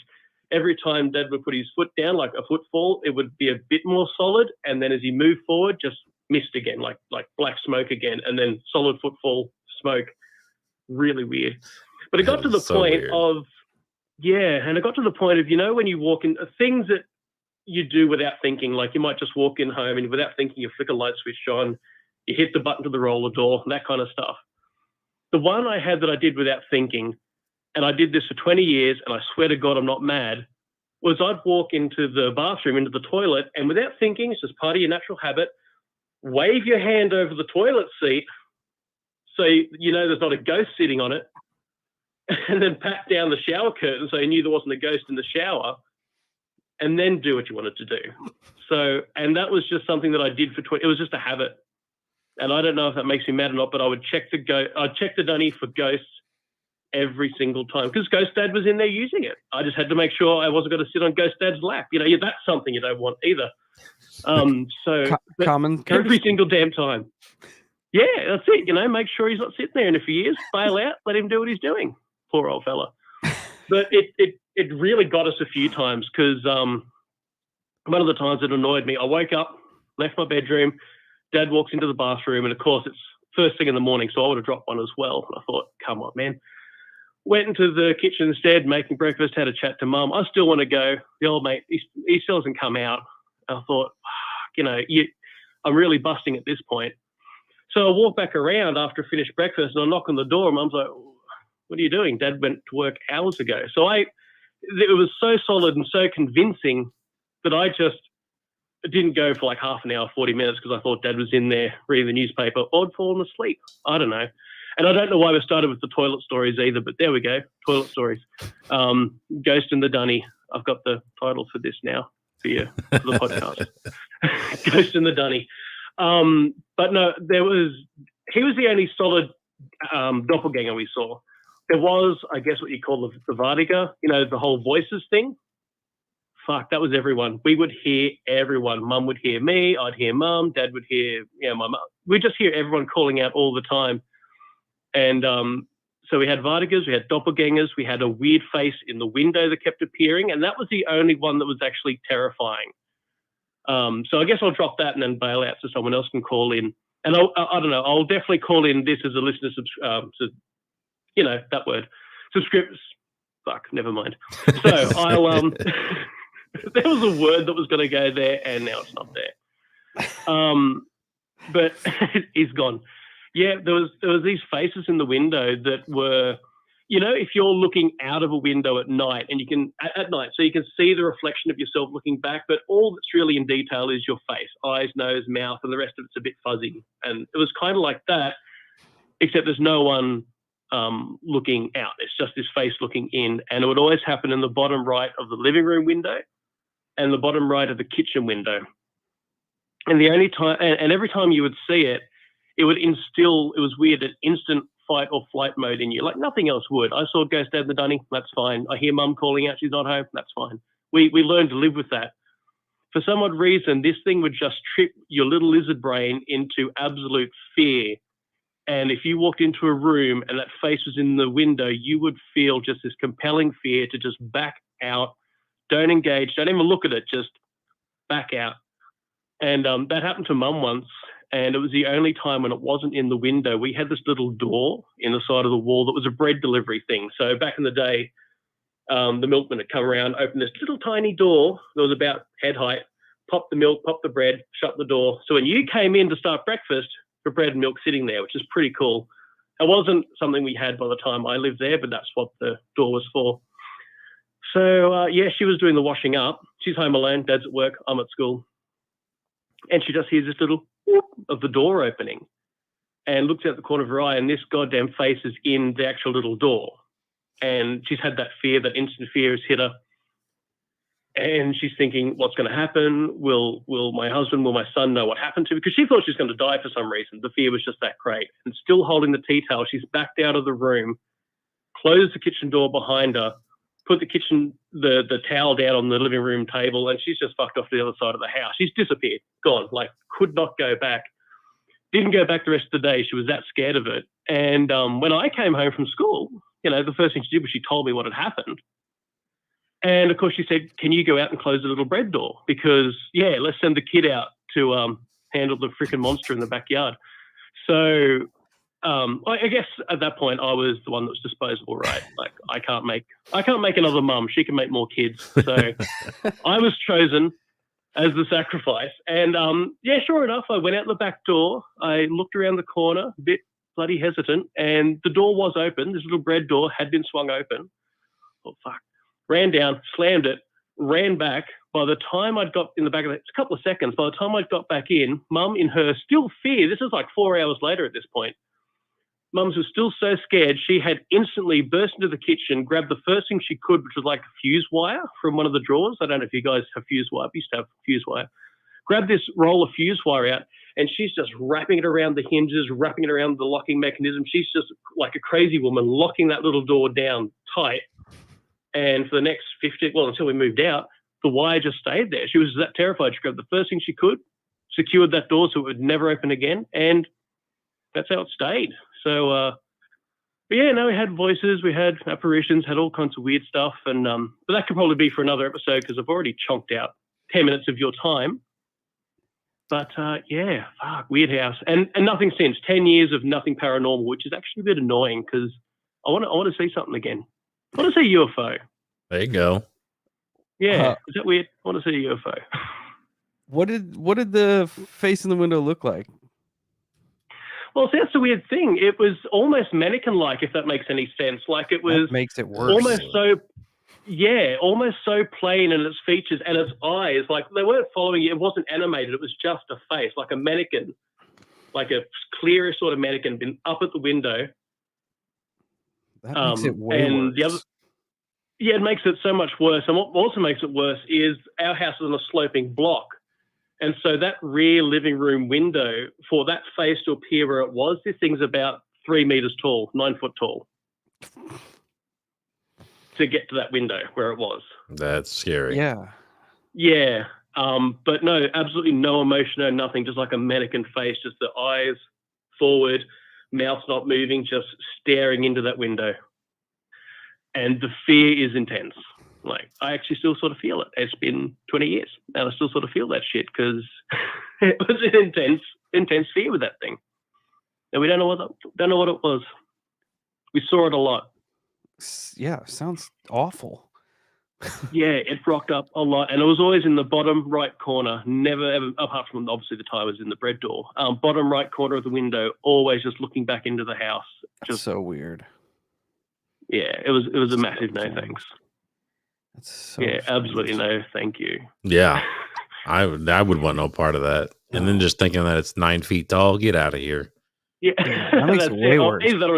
every time Dad would put his foot down, like a footfall, it would be a bit more solid. And then as he moved forward, just mist again, like black smoke again, and then solid footfall, smoke. Really weird. But it got to the point of, and it got to the point of, you know, when you walk in, things that you do without thinking, like you might just walk in home and without thinking, you flick a light switch on, you hit the button to the roller door, that kind of stuff. The one I had that I did without thinking, and I did this for 20 years, and I swear to God I'm not mad, was I'd walk into the bathroom, into the toilet, and without thinking, it's just part of your natural habit, wave your hand over the toilet seat so you know there's not a ghost sitting on it, and then pat down the shower curtain so you knew there wasn't a ghost in the shower, and then do what you wanted to do. So, and that was just something that I did for 20, it was just a habit. And I don't know if that makes me mad or not, but I would check the dunny for ghosts every single time because Ghost Dad was in there using it. I just had to make sure I wasn't going to sit on Ghost Dad's lap. You know, that's something you don't want either. So common every single damn time. Yeah, that's it. You know, make sure he's not sitting there in a few years. Bail out, let him do what he's doing. Poor old fella. But it really got us a few times because one of the times it annoyed me, I woke up, left my bedroom, Dad walks into the bathroom, and of course it's first thing in the morning, so I would have dropped one as well. And I thought, come on, man. Went into the kitchen instead, making breakfast, had a chat to Mum. I still want to go. The old mate, he still hasn't come out. And I thought, you know, I'm really busting at this point. So I walk back around after I finished breakfast, and I knock on the door. Mum's like, what are you doing? Dad went to work hours ago. So it was so solid and so convincing that I just didn't go for like half an hour, 40 minutes, because I thought Dad was in there reading the newspaper or had fallen asleep. I don't know. And I don't know why we started with the toilet stories either, but there we go. Toilet stories. Ghost in the Dunny. I've got the title for this now. for the podcast. Ghost in the Dunny. But no, he was the only solid doppelganger we saw. There was, I guess, what you call the Vartiga, the whole voices thing. Fuck, that was everyone. We would hear everyone. Mum would hear me. I'd hear Mum. Dad would hear, my mum. We'd just hear everyone calling out all the time. And so we had Vartigas, we had doppelgangers, we had a weird face in the window that kept appearing, and that was the only one that was actually terrifying. So I guess I'll drop that and then bail out so someone else can call in. And I don't know, I'll definitely call in this as a listener, that word. Subscripts. Fuck, never mind. So I'll... there was a word that was going to go there, and now it's not there. But it's gone. Yeah, there was these faces in the window that were, if you're looking out of a window at night, and you can see the reflection of yourself looking back, but all that's really in detail is your face, eyes, nose, mouth, and the rest of it's a bit fuzzy. And it was kind of like that, except there's no one looking out. It's just this face looking in, and it would always happen in the bottom right of the living room window and the bottom right of the kitchen window. And the only time, and every time you would see it, it was weird, an instant fight or flight mode in you, like nothing else would. I saw Ghost Dad in the Dunny, that's fine. I hear Mum calling out, she's not home, that's fine. We learned to live with that. For some odd reason, this thing would just trip your little lizard brain into absolute fear. And if you walked into a room and that face was in the window, you would feel just this compelling fear to just back out, don't engage, don't even look at it, just back out. And that happened to Mum once, and it was the only time when it wasn't in the window. We had this little door in the side of the wall that was a bread delivery thing. So back in the day, the milkman would come around, open this little tiny door that was about head height, pop the milk, pop the bread, shut the door. So when you came in to start breakfast, the bread and milk sitting there, which is pretty cool. It wasn't something we had by the time I lived there, but that's what the door was for. So, she was doing the washing up. She's home alone. Dad's at work. I'm at school. And she just hears this little whoop of the door opening and looks out the corner of her eye, and this goddamn face is in the actual little door. And she's had that fear, that instant fear has hit her. And she's thinking, what's going to happen? Will my husband, will my son know what happened to me? Because she thought she was going to die for some reason. The fear was just that great. And still holding the tea towel, she's backed out of the room, closed the kitchen door behind her, put the towel down on the living room table, and she's just fucked off to the other side of the house. She's disappeared, gone, like could not go back. Didn't go back the rest of the day. She was that scared of it. And when I came home from school, the first thing she did was she told me what had happened. And of course she said, can you go out and close the little bread door? Because, let's send the kid out to handle the freaking monster in the backyard. So I guess at that point I was the one that was disposable, right? Like I can't make another mum. She can make more kids. So I was chosen as the sacrifice. And sure enough, I went out the back door. I looked around the corner, a bit bloody hesitant, and the door was open. This little bread door had been swung open. Oh fuck! Ran down, slammed it, ran back. By the time I'd got in the back of it, it's a couple of seconds. By the time I'd got back in, Mum, in her still fear, this is like 4 hours later at this point. Mums was still so scared, she had instantly burst into the kitchen, grabbed the first thing she could, which was like a fuse wire from one of the drawers. I don't know if you guys have fuse wire. I used to have fuse wire. Grabbed this roll of fuse wire out, and she's just wrapping it around the hinges, wrapping it around the locking mechanism. She's just like a crazy woman, locking that little door down tight. And for the next until we moved out, the wire just stayed there. She was that terrified. She grabbed the first thing she could, secured that door so it would never open again, and that's how it stayed. So, we had voices, we had apparitions, had all kinds of weird stuff, and but that could probably be for another episode because I've already chonked out 10 minutes of your time. But weird house, and nothing since 10 years of nothing paranormal, which is actually a bit annoying because I want to see something again. I want to see a UFO. There you go. Yeah, is that weird? I want to see a UFO. What did the face in the window look like? Well, see, that's the weird thing. It was almost mannequin-like, if that makes any sense. Like it was that makes it worse. Almost so plain in its features and its eyes. Like they weren't following you. It wasn't animated. It was just a face, like a mannequin, like a clear sort of mannequin, been up at the window. That makes it way and worse. Yeah, it makes it so much worse. And what also makes it worse is our house is on a sloping block. And so that rear living room window, for that face to appear where it was, this thing's about 3 meters tall, 9 foot tall, to get to that window where it was. That's scary. Yeah. Yeah. But no, absolutely no emotion, no nothing, just like a mannequin face, just the eyes forward, mouth not moving, just staring into that window. And the fear is intense. Like, I actually still sort of feel it. It's been 20 years, and I still sort of feel that shit because it was an intense fear with that thing. And we don't know what it was. We saw it a lot. Yeah, sounds awful. Yeah, it rocked up a lot, and it was always in the bottom right corner. Never ever, apart from obviously the time was in the bread door. Bottom right corner of the window, always just looking back into the house. Just so weird. Yeah, it was a massive no thanks. That's so yeah, strange. absolutely no thank you. Yeah, I would want no part of that. And then just thinking that it's 9 feet tall, get out of here. Yeah, that makes it way worse. Either that or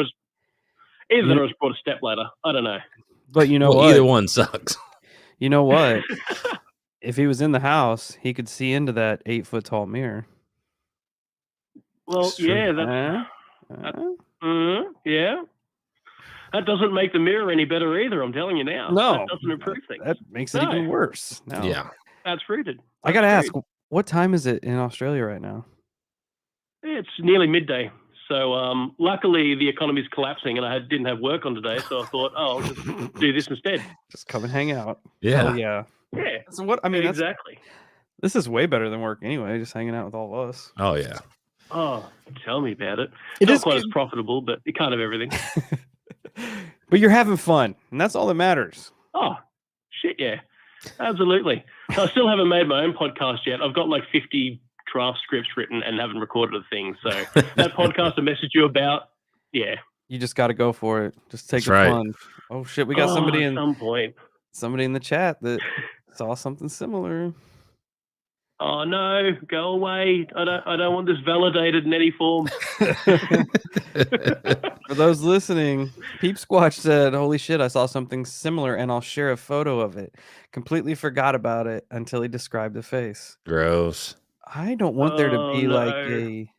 it's brought a step ladder. I don't know. But you know what? Either one sucks. You know what? If he was in the house, he could see into that 8 foot tall mirror. Well, yeah, yeah. That doesn't make the mirror any better either. I'm telling you now. No, that doesn't improve things. That makes it even worse. No. Yeah, that's rooted. I gotta ask, what time is it in Australia right now? It's nearly midday. So luckily the economy's collapsing, and I didn't have work on today, so I thought, I'll just do this instead. Just come and hang out. Yeah, yeah. So what? I mean, exactly. This is way better than work anyway. Just hanging out with all of us. Oh yeah. Oh, tell me about it. It not is quite as profitable, but you can't have everything. But you're having fun, and that's all that matters. Oh, shit, yeah. Absolutely. I still haven't made my own podcast yet. I've got like 50 draft scripts written and haven't recorded a thing. So that podcast I messaged you about, yeah. You just got to go for it. Just take the fun. Oh, shit. We got somebody at some point. Somebody in the chat that saw something similar. Oh no, go away. I don't want this validated in any form. For those listening, Peep Squatch said, "Holy shit, I saw something similar and I'll share a photo of it. Completely forgot about it until he described the face." Gross. I don't want there to be like a...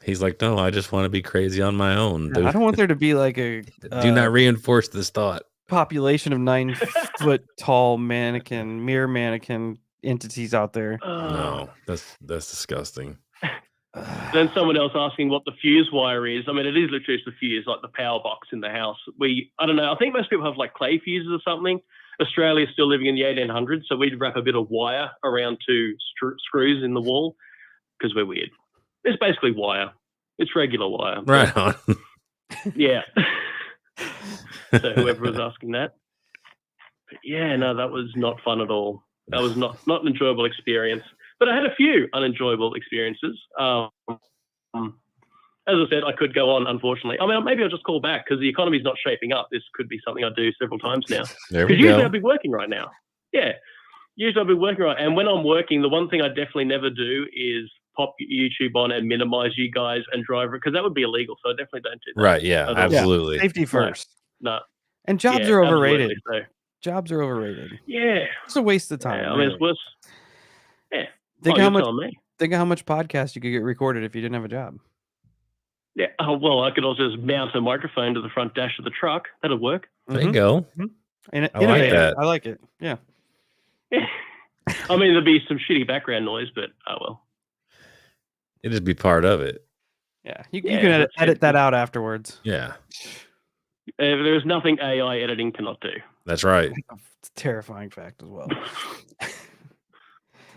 He's like, no, I just want to be crazy on my own. No, I don't want there to be like a... Do not reinforce this thought. Population of 9 foot tall mirror mannequin entities out there. No, that's disgusting. Then someone else asking what the fuse wire is. I mean, it is literally just the fuse, like the power box in the house. I don't know. I think most people have like clay fuses or something. Australia's still living in the 1800s, so we'd wrap a bit of wire around 2 screws in the wall because we're weird. It's basically wire. It's regular wire. Right on. Yeah. So whoever was asking that. But yeah, no, that was not fun at all. That was not an enjoyable experience. But I had a few unenjoyable experiences. As I said, I could go on, unfortunately. I mean, maybe I'll just call back because the economy's not shaping up. This could be something I do several times now. Because usually I'd be working right now. Yeah. Usually I'd be working right. And when I'm working, the one thing I definitely never do is pop YouTube on and minimize you guys and drive, because that would be illegal. So I definitely don't do that. Right. Yeah, absolutely. Yeah, safety first. No. And jobs are overrated. So. Jobs are overrated. Yeah. It's a waste of time. Yeah, I mean, it's worse. Yeah. Think how much podcast you could get recorded if you didn't have a job. Yeah. Oh, well, I could also just mount a microphone to the front dash of the truck. That'd work. There you go. Mm-hmm. And I like that. I like it. Yeah. Yeah. I mean, there'd be some shitty background noise, but oh well. It'd just be part of it. Yeah. You can edit that out afterwards. Yeah. There's nothing AI editing cannot do. That's right. It's a terrifying fact as well.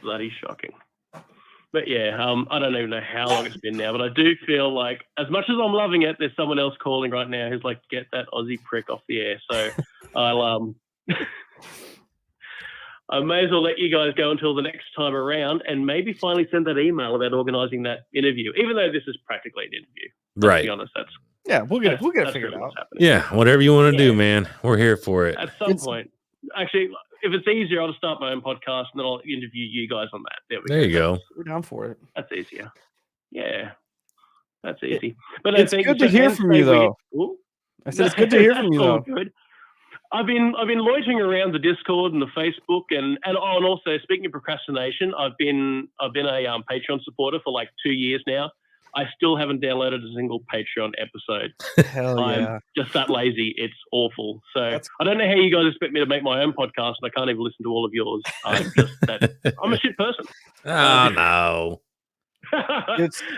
Bloody shocking. But yeah, I don't even know how long it's been now, but I do feel like, as much as I'm loving it, there's someone else calling right now who's like, get that Aussie prick off the air. So I'll I may as well let you guys go until the next time around, and maybe finally send that email about organising that interview, even though this is practically an interview. Right. To be honest, we'll get it figured out. Yeah, whatever you want to do, man. We're here for it. At some point. Actually, if it's easier, I'll just start my own podcast and then I'll interview you guys on that. There you go. We're down for it. That's easier. Yeah. That's easy. But it's good to hear from you, though. I said it's good to hear from you, though. Good. I've been loitering around the Discord and the Facebook and also speaking of procrastination, I've been a Patreon supporter for like 2 years now. I still haven't downloaded a single Patreon episode. Hell yeah. I'm just that lazy. It's awful. So I don't know how you guys expect me to make my own podcast, and I can't even listen to all of yours. I'm a shit person. Oh, no.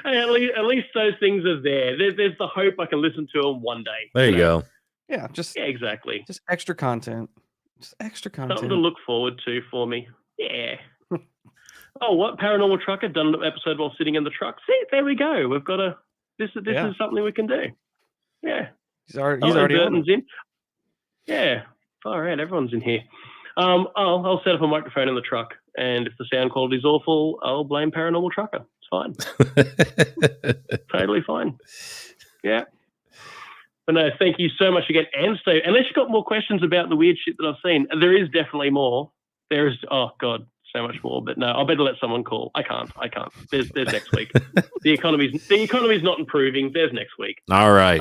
Hey, at least those things are there. There's the hope I can listen to them one day. There you go. Yeah, exactly. Just extra content. Just extra content. Something to look forward to for me. Yeah. Oh, what Paranormal Trucker done an episode while sitting in the truck? See, there we go. We've got a. This is something we can do. Yeah. He's already Burton's in. Yeah. All right, everyone's in here. I'll set up a microphone in the truck, and if the sound quality is awful, I'll blame Paranormal Trucker. It's fine. Totally fine. Yeah. But no, thank you so much again. And stay, unless you've got more questions about the weird shit that I've seen, there is definitely more. There's, oh God, so much more. But no, I better let someone call. I can't. There's next week. The economy's not improving. There's next week. All right.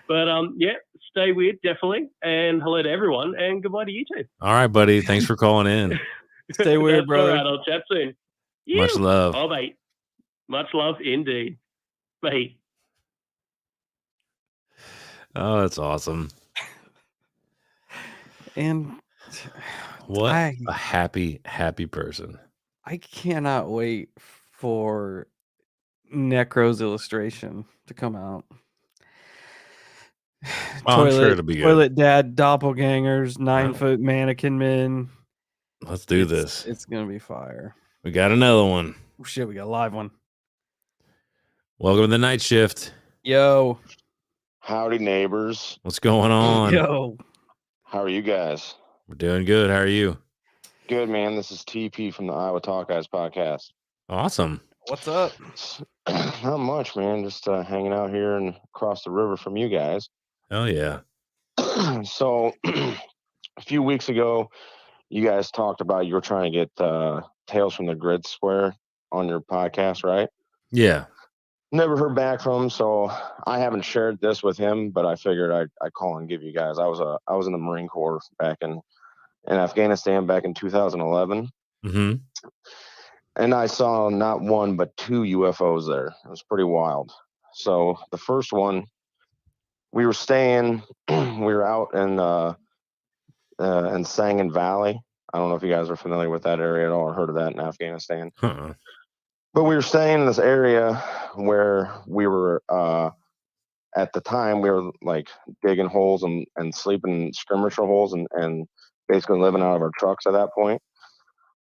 But yeah, stay weird, definitely. And hello to everyone, and goodbye to you two. All right, buddy. Thanks for calling in. Stay weird, brother. All right, I'll chat soon. Much love. Oh, mate. Much love indeed. Bye. Oh, that's awesome. And what a happy person. I cannot wait for Necro's illustration to come out. I'm sure it'll be good. Toilet Dad Doppelgangers, 9-foot mannequin men. Let's do this. It's gonna be fire. We got another one. Oh, shit, we got a live one. Welcome to the night shift. Yo. Howdy, neighbors. What's going on? Yo. How are you guys? We're doing good. How are you? Good, man. This is TP from the Iowa Talk Guys podcast. Awesome. What's up? Not much, man. Just hanging out here and across the river from you guys. Oh, yeah. So a few weeks ago, you guys talked about you were trying to get Tales from the Grid Square on your podcast, right? Yeah. Never heard back from him, so I haven't shared this with him, but I figured I'd call and give you guys. I was in the Marine Corps back in Afghanistan back in 2011. Mm-hmm. And I saw not one but 2 UFOs there. It was pretty wild. So the first one, we were out in Sangin Valley. I don't know if you guys are familiar with that area at all or heard of that in Afghanistan. Uh-uh. But we were staying in this area where we were, at the time, we were like digging holes and sleeping in skirmisher holes and basically living out of our trucks at that point.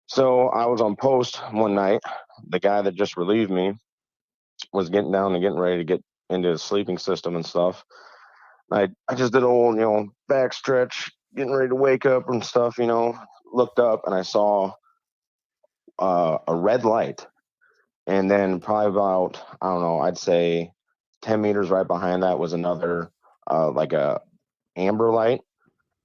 So I was on post one night. The guy that just relieved me was getting down and getting ready to get into his sleeping system and stuff. I just did an old, back stretch, getting ready to wake up and stuff, looked up and I saw a red light. And then probably about, I don't know, I'd say 10 meters right behind that was another, like a amber light.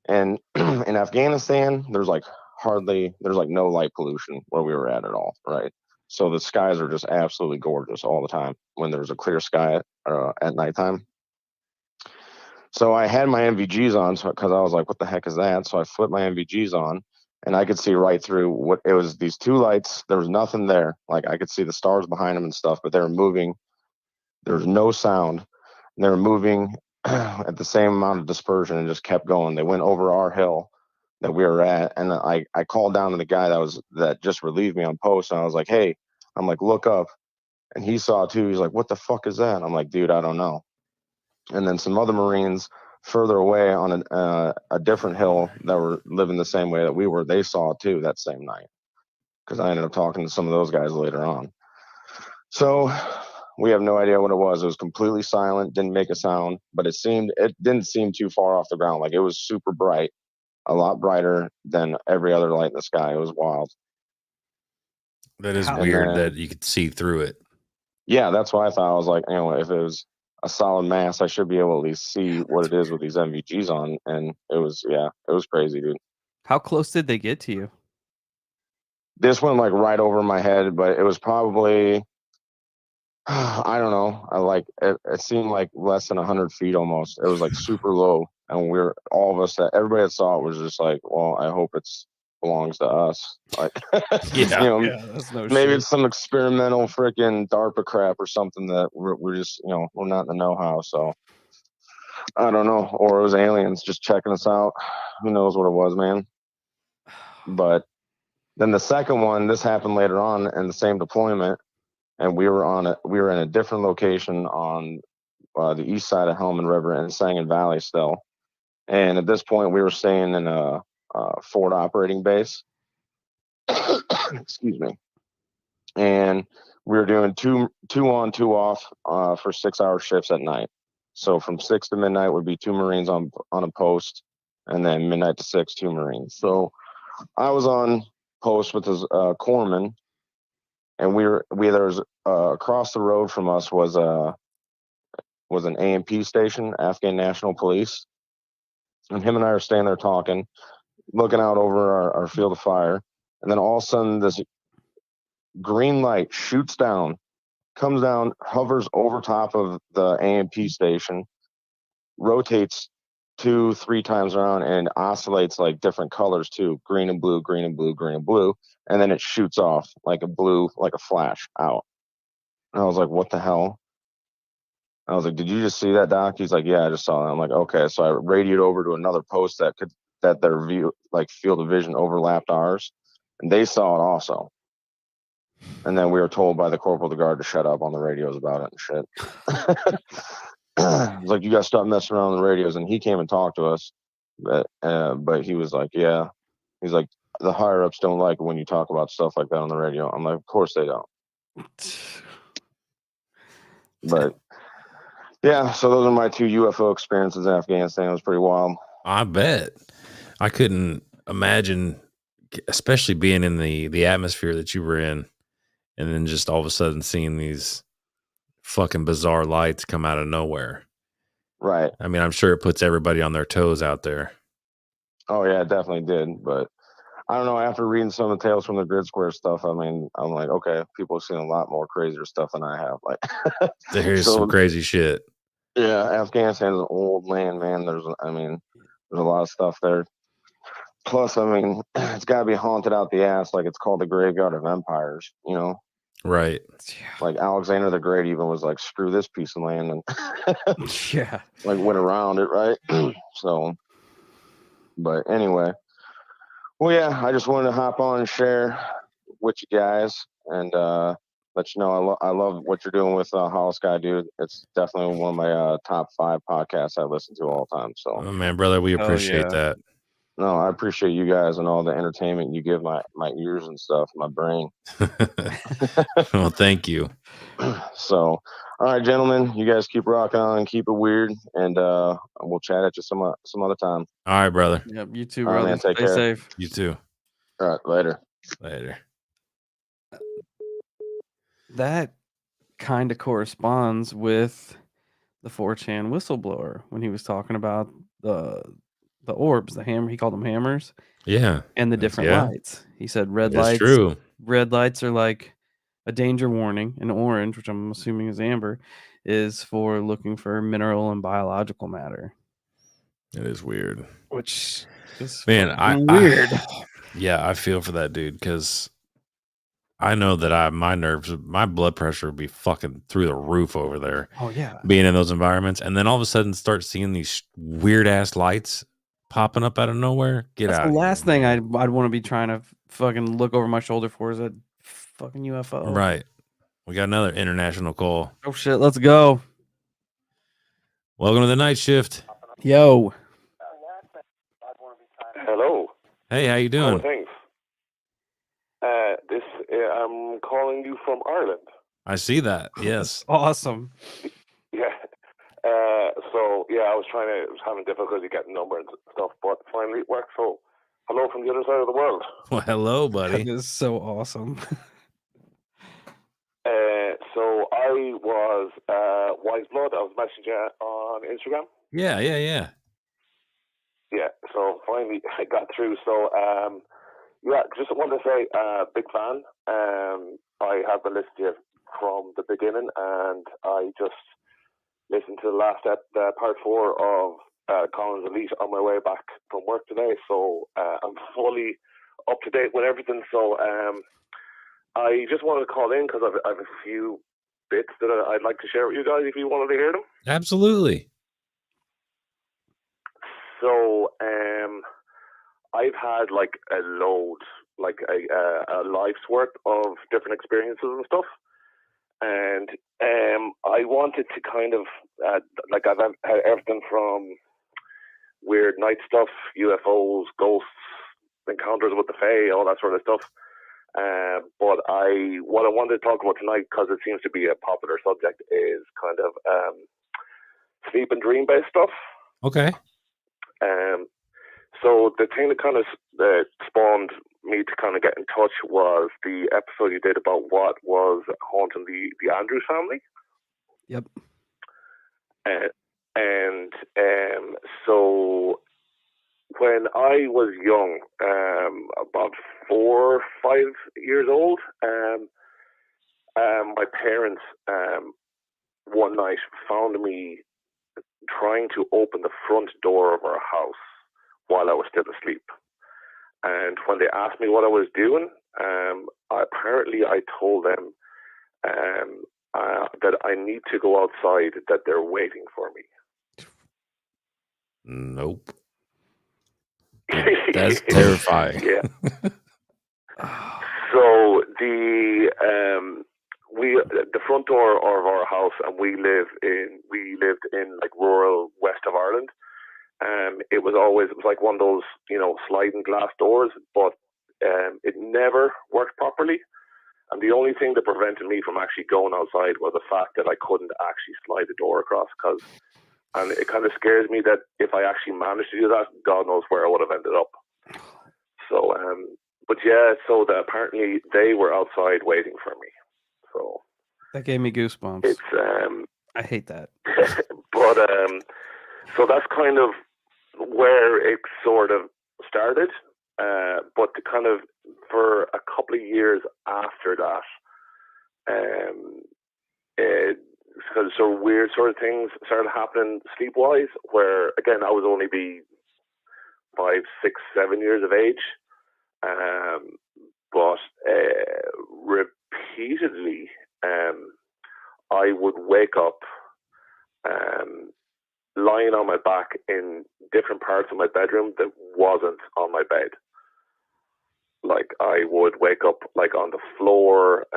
And in Afghanistan, there's no light pollution where we were at all, right? So the skies are just absolutely gorgeous all the time when there's a clear sky at nighttime. So I had my NVGs on because I was like, what the heck is that? So I flipped my NVGs on and I could see right through what it was. These 2 lights, there was nothing there. Like I could see the stars behind them and stuff, but they were moving. There was no sound. They were moving at the same amount of dispersion and just kept going. They went over our hill that we were at. And I called down to the guy that just relieved me on post. And I was like, hey, look up. And he saw too. He's like, what the fuck is that? I'm like, dude, I don't know. And then some other Marines further away on a different hill that were living the same way that we were, they saw it too that same night. Because I ended up talking to some of those guys later on. So we have no idea what it was. It was completely silent, didn't make a sound, but it didn't seem too far off the ground. Like it was super bright, a lot brighter than every other light in the sky. It was wild. That is weird that you could see through it. Yeah, that's why I thought. I was like, if it was a solid mass, I should be able to at least see what it is with these NVGs on. And it was crazy, dude. How close did they get to you? This went like right over my head, but it was probably, I don't know. it seemed like less than 100 feet almost. It was like super low, and all of us, everybody that saw it was just like, well, I hope it's belongs to us. Like, Yeah. you know, Yeah, that's no maybe shit. it's some experimental freaking DARPA crap or something that we're just, you know, we're not in the know-how. So I don't know, or it was aliens just checking us out. Who knows what it was, man? But then the second one, this happened later on in the same deployment, and we were in a different location on the east side of Helmand River in Sangan Valley still. And at this point, we were staying in a forward operating base. Excuse me. And we were doing two on, two off for 6-hour shifts at night. So from 6 to midnight would be 2 Marines on a post, and then midnight to 6, 2 Marines. So I was on post with his corpsman, and there was across the road from us was an AMP station, Afghan National Police, and him and I are standing there talking, looking out over our field of fire, and then all of a sudden this green light shoots down, comes down, hovers over top of the AMP station, rotates 2-3 times around, and oscillates like different colors too, green and blue, green and blue, green and blue, and then it shoots off like a flash out. And I was like, what the hell? I was like, did you just see that, Doc? He's like, yeah, I just saw it. I'm like, okay. So I radioed over to another post that their view, like field of vision, overlapped ours, and they saw it also. And then we were told by the corporal of the guard to shut up on the radios about it and shit. He's like, you got to stop messing around on the radios. And he came and talked to us, but he was like, yeah. He's like, the higher ups don't like it when you talk about stuff like that on the radio. I'm like, of course they don't. But yeah, so those are my 2 UFO experiences in Afghanistan. It was pretty wild. I bet. I couldn't imagine, especially being in the atmosphere that you were in, and then just all of a sudden seeing these fucking bizarre lights come out of nowhere. Right. I mean, I'm sure it puts everybody on their toes out there. Oh yeah, it definitely did. But I don't know, after reading some of the Tales from the Grid Square stuff, I mean, I'm like, okay, people have seen a lot more crazier stuff than I have. Like, There's some crazy shit. Yeah, Afghanistan is an old land, man. There's a lot of stuff there. Plus, I mean, it's got to be haunted out the ass. Like, it's called the Graveyard of Empires, you know? Right. Like, Alexander the Great even was like, screw this piece of land, and Yeah. like went around it, right? So, but anyway. Well, yeah, I just wanted to hop on and share with you guys, and let you know I love what you're doing with Holosky, dude. It's definitely one of my top 5 podcasts I listen to all the time. So, Oh, man, brother, we appreciate that. No, I appreciate you guys and all the entertainment you give my ears and stuff, my brain. Well, thank you. So, all right, gentlemen, you guys keep rocking on and keep it weird, and we'll chat at you some other time. All right, brother. Yep, you too, All right, brother. man, take Stay care. safe. You too. All right, later. Later. That kind of corresponds with the 4chan whistleblower when he was talking about the orbs, the hammer. He called them hammers. Yeah. And the different lights. He said red That's lights. true. Red lights are like a danger warning, and orange, which I'm assuming is amber, is for looking for mineral and biological matter. It is weird. Which is weird. Yeah, I feel for that dude, because I know that my blood pressure would be fucking through the roof over there. Oh yeah, being in those environments, and then all of a sudden start seeing these weird ass lights popping up out of nowhere. That's the last thing I'd want to be trying to fucking look over my shoulder for is a fucking UFO. Right. We got another international call. Oh shit, let's go. Welcome to the night shift. Yo. Hello. Hey, how you doing? How are things? I'm calling you from Ireland. I see that. Yes. Awesome. Yeah. I was having difficulty getting numbers and stuff, but finally it worked. So, hello from the other side of the world. Well, hello, buddy. That is so awesome. So I was Wise Blood. I was messaging you on Instagram. Yeah. Yeah. So finally I got through. So just wanted to say, big fan. I have been listening to you from the beginning, and I just listened to the last part 4 of Colin's Elite on my way back from work today, so I'm fully up to date with everything. So I just wanted to call in because I have a few bits that I'd like to share with you guys if you wanted to hear them. Absolutely. So I've had like a load, like a life's worth of different experiences and stuff. And I wanted to kind of, like I've had everything from weird night stuff, UFOs, ghosts, encounters with the Fae, all that sort of stuff. But what I wanted to talk about tonight, because it seems to be a popular subject, is kind of sleep and dream based stuff. Okay. So the thing that kind of spawned me to kind of get in touch was the episode you did about what was haunting the Andrews family. Yep. So when I was young, about 4 or 5 years old, my parents one night found me trying to open the front door of our house while I was still asleep. And when they asked me what I was doing, apparently I told them that I need to go outside, that they're waiting for me. Nope. That's terrifying. Yeah. So the front door of our house, and we lived in like rural west of Ireland. It was like one of those, sliding glass doors, but it never worked properly. And the only thing that prevented me from actually going outside was the fact that I couldn't actually slide the door across. And it kind of scares me that if I actually managed to do that, God knows where I would have ended up. So, but yeah, so apparently they were outside waiting for me. So that gave me goosebumps. It's I hate that. But so that's kind of where it sort of started. But to kind of for a couple of years after that, because sort of weird sort of things started happening sleep-wise, where again I was only be 5, 6, 7 years of age, but repeatedly I would wake up lying on my back in different parts of my bedroom that wasn't on my bed. Like I would wake up like on the floor.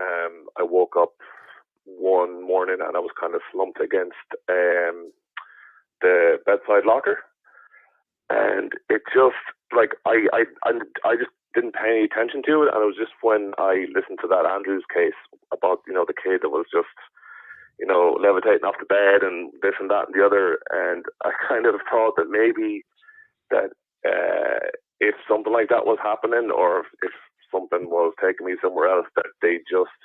I woke up one morning and I was kind of slumped against the bedside locker, and it just like I just didn't pay any attention to it. And it was just when I listened to that Andrews case about the kid that was just levitating off the bed and this and that and the other, and I kind of thought that maybe that if something like that was happening, or if something was taking me somewhere else, that they just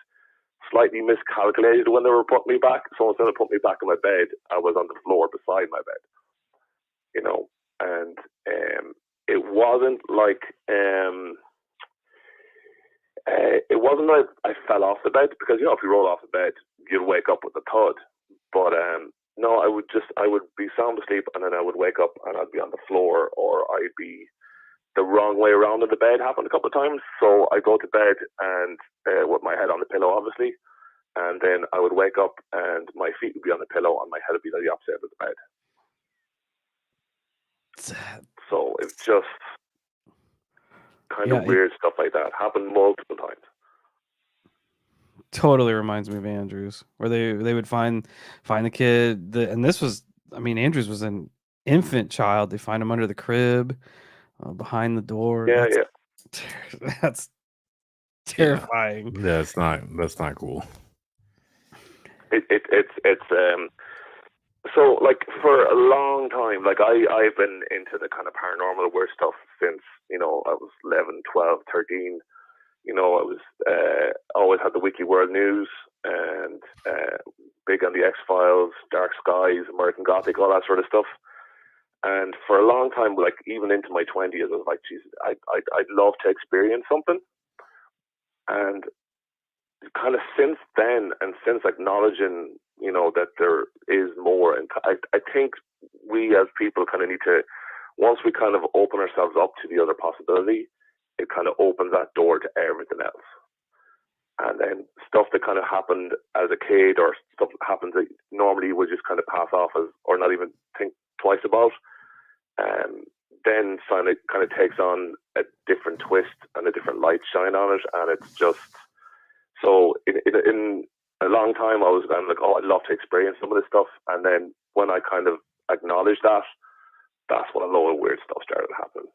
slightly miscalculated when they were putting me back. So instead of putting me back in my bed, I was on the floor beside my bed, and it wasn't like I fell off the bed, because if you roll off the bed you'd wake up with a thud, but no, I would be sound asleep, and then I would wake up and I'd be on the floor, or I'd be the wrong way around in the bed. Happened a couple of times. So I go to bed and with my head on the pillow, obviously, and then I would wake up and my feet would be on the pillow and my head would be on the opposite end of the bed. So it's just kind of weird stuff like that. Happened multiple times. Totally reminds me of Andrews, where they would find the kid, and this was, Andrews was an infant child. They find him under the crib, behind the door. Yeah, that's terrifying. Yeah, that's not cool. It's so like for a long time, like I've been into the kind of paranormal weird stuff since I was 11, 12, 13. I was always had the Wiki World News, and big on the X-Files, Dark Skies, American Gothic, all that sort of stuff. And for a long time, like even into my 20s, I was like, Jesus, I'd love to experience something. And kind of since then, and since acknowledging, that there is more more. And I think we as people kind of need to, once we kind of open ourselves up to the other possibility, it kind of opens that door to everything else. And then stuff that kind of happened as a kid, or stuff that happens that normally you would just kind of pass off as, or not even think twice about, then kind of takes on a different twist and a different light shine on it. And it's just, so in a long time I was kind of like, oh, I'd love to experience some of this stuff. And then when I kind of acknowledged that, that's when a load of weird stuff started happening.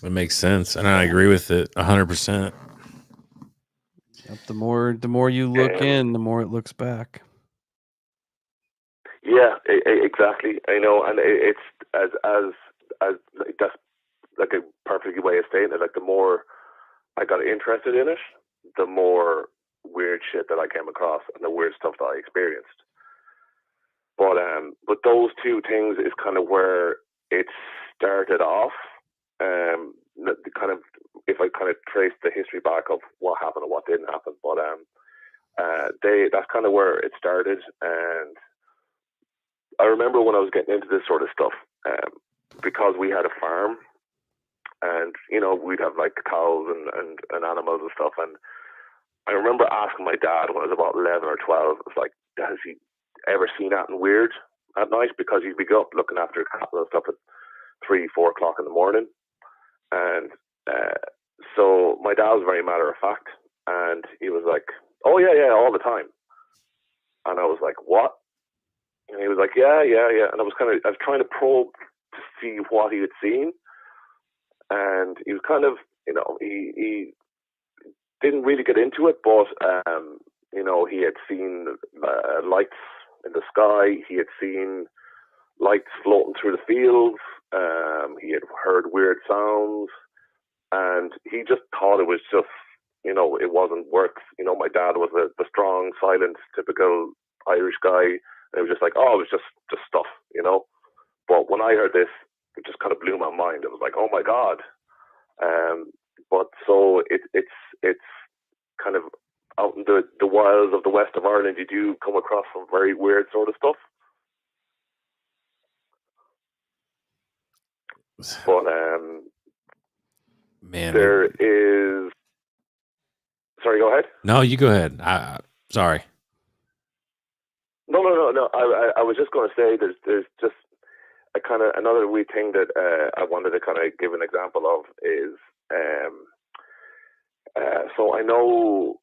It makes sense, and I agree with it 100%. Yep, the more you look in, the more it looks back. Yeah, exactly. I know, and it's as like, that's like a perfect way of saying it. Like the more I got interested in it, the more weird shit that I came across and the weird stuff that I experienced. But those two things is kind of where it started off. Kind of, if I kind of trace the history back of what happened and what didn't happen, but that's kind of where it started. And I remember when I was getting into this sort of stuff, because we had a farm, and you know, we'd have like cows and animals and stuff. And I remember asking my dad when I was about 11 or 12, it was like, has he ever seen anything weird at night? Because he'd be up looking after cattle and stuff at 3-4 o'clock in the morning. And so my dad was very matter of fact, and he was like, oh yeah, all the time. And I was like, what? And he was like, yeah. And I was trying to probe to see what he had seen. And he was kind of, you know, he didn't really get into it, but you know, he had seen lights in the sky. He had seen lights floating through the fields. He had heard weird sounds, and he just thought it was just, you know, it wasn't work. You know, my dad was the strong, silent, typical Irish guy. And it was just like, oh, it was just stuff, you know. But when I heard this, it just kind of blew my mind. It was like, oh my God. But so it's kind of out in the wilds of the west of Ireland, you do come across some very weird sort of stuff. But Man, there is. Sorry, go ahead. No, you go ahead. Sorry. No. I was just going to say there's just a kind of another wee thing that I wanted to kind of give an example of is so I know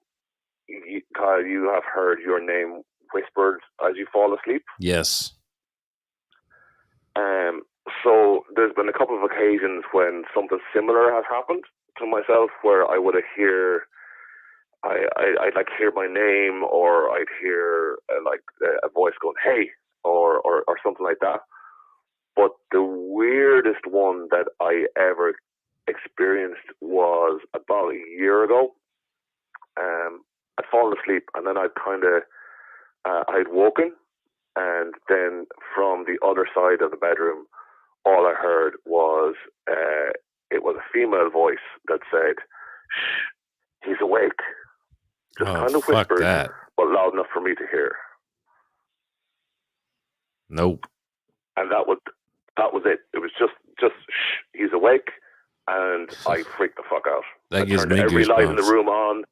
Kyle, you have heard your name whispered as you fall asleep. Yes. So there's been a couple of occasions when something similar has happened to myself, where I would hear, I'd like hear my name, or I'd hear a voice going, "Hey," or something like that. But the weirdest one that I ever experienced was about a year ago. I'd fallen asleep, and then I'd woken, and then from the other side of the bedroom, all I heard was it was a female voice that said, "Shh, he's awake." Just kind of whispered, but loud enough for me to hear. Nope. And that was it. It was just shh, he's awake, and I freaked the fuck out. That gives me goosebumps. Every light in the room on.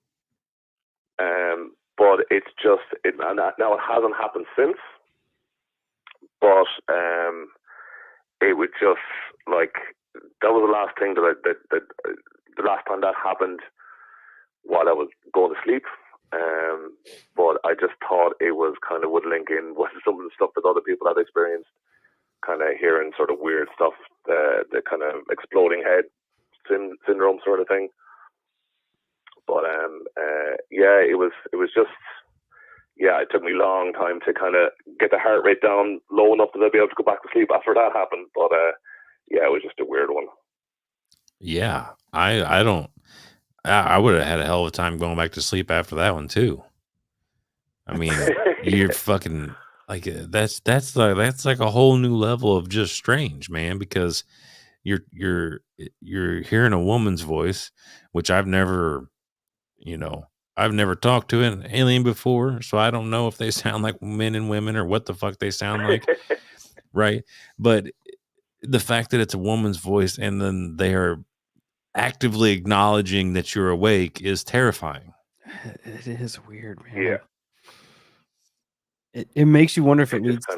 But it's just and now it hasn't happened since. But it would just like that was the last thing that the last time that happened while I was going to sleep. But I just thought it was kind of would link in with some of the stuff that other people had experienced, kind of hearing sort of weird stuff, the kind of exploding head syndrome sort of thing. But yeah, it was just, yeah, it took me a long time to kind of get the heart rate down low enough that I'd be able to go back to sleep after that happened. But yeah, it was just a weird one. Yeah, I would have had a hell of a time going back to sleep after that one too. I mean, you're fucking like that's like a whole new level of just strange, man, because you're hearing a woman's voice, which I've never, you know, I've never talked to an alien before, so I don't know if they sound like men and women or what the fuck they sound like, right? But the fact that it's a woman's voice and then they are actively acknowledging that you're awake is terrifying. It is weird, man. Yeah. It makes you wonder if It it just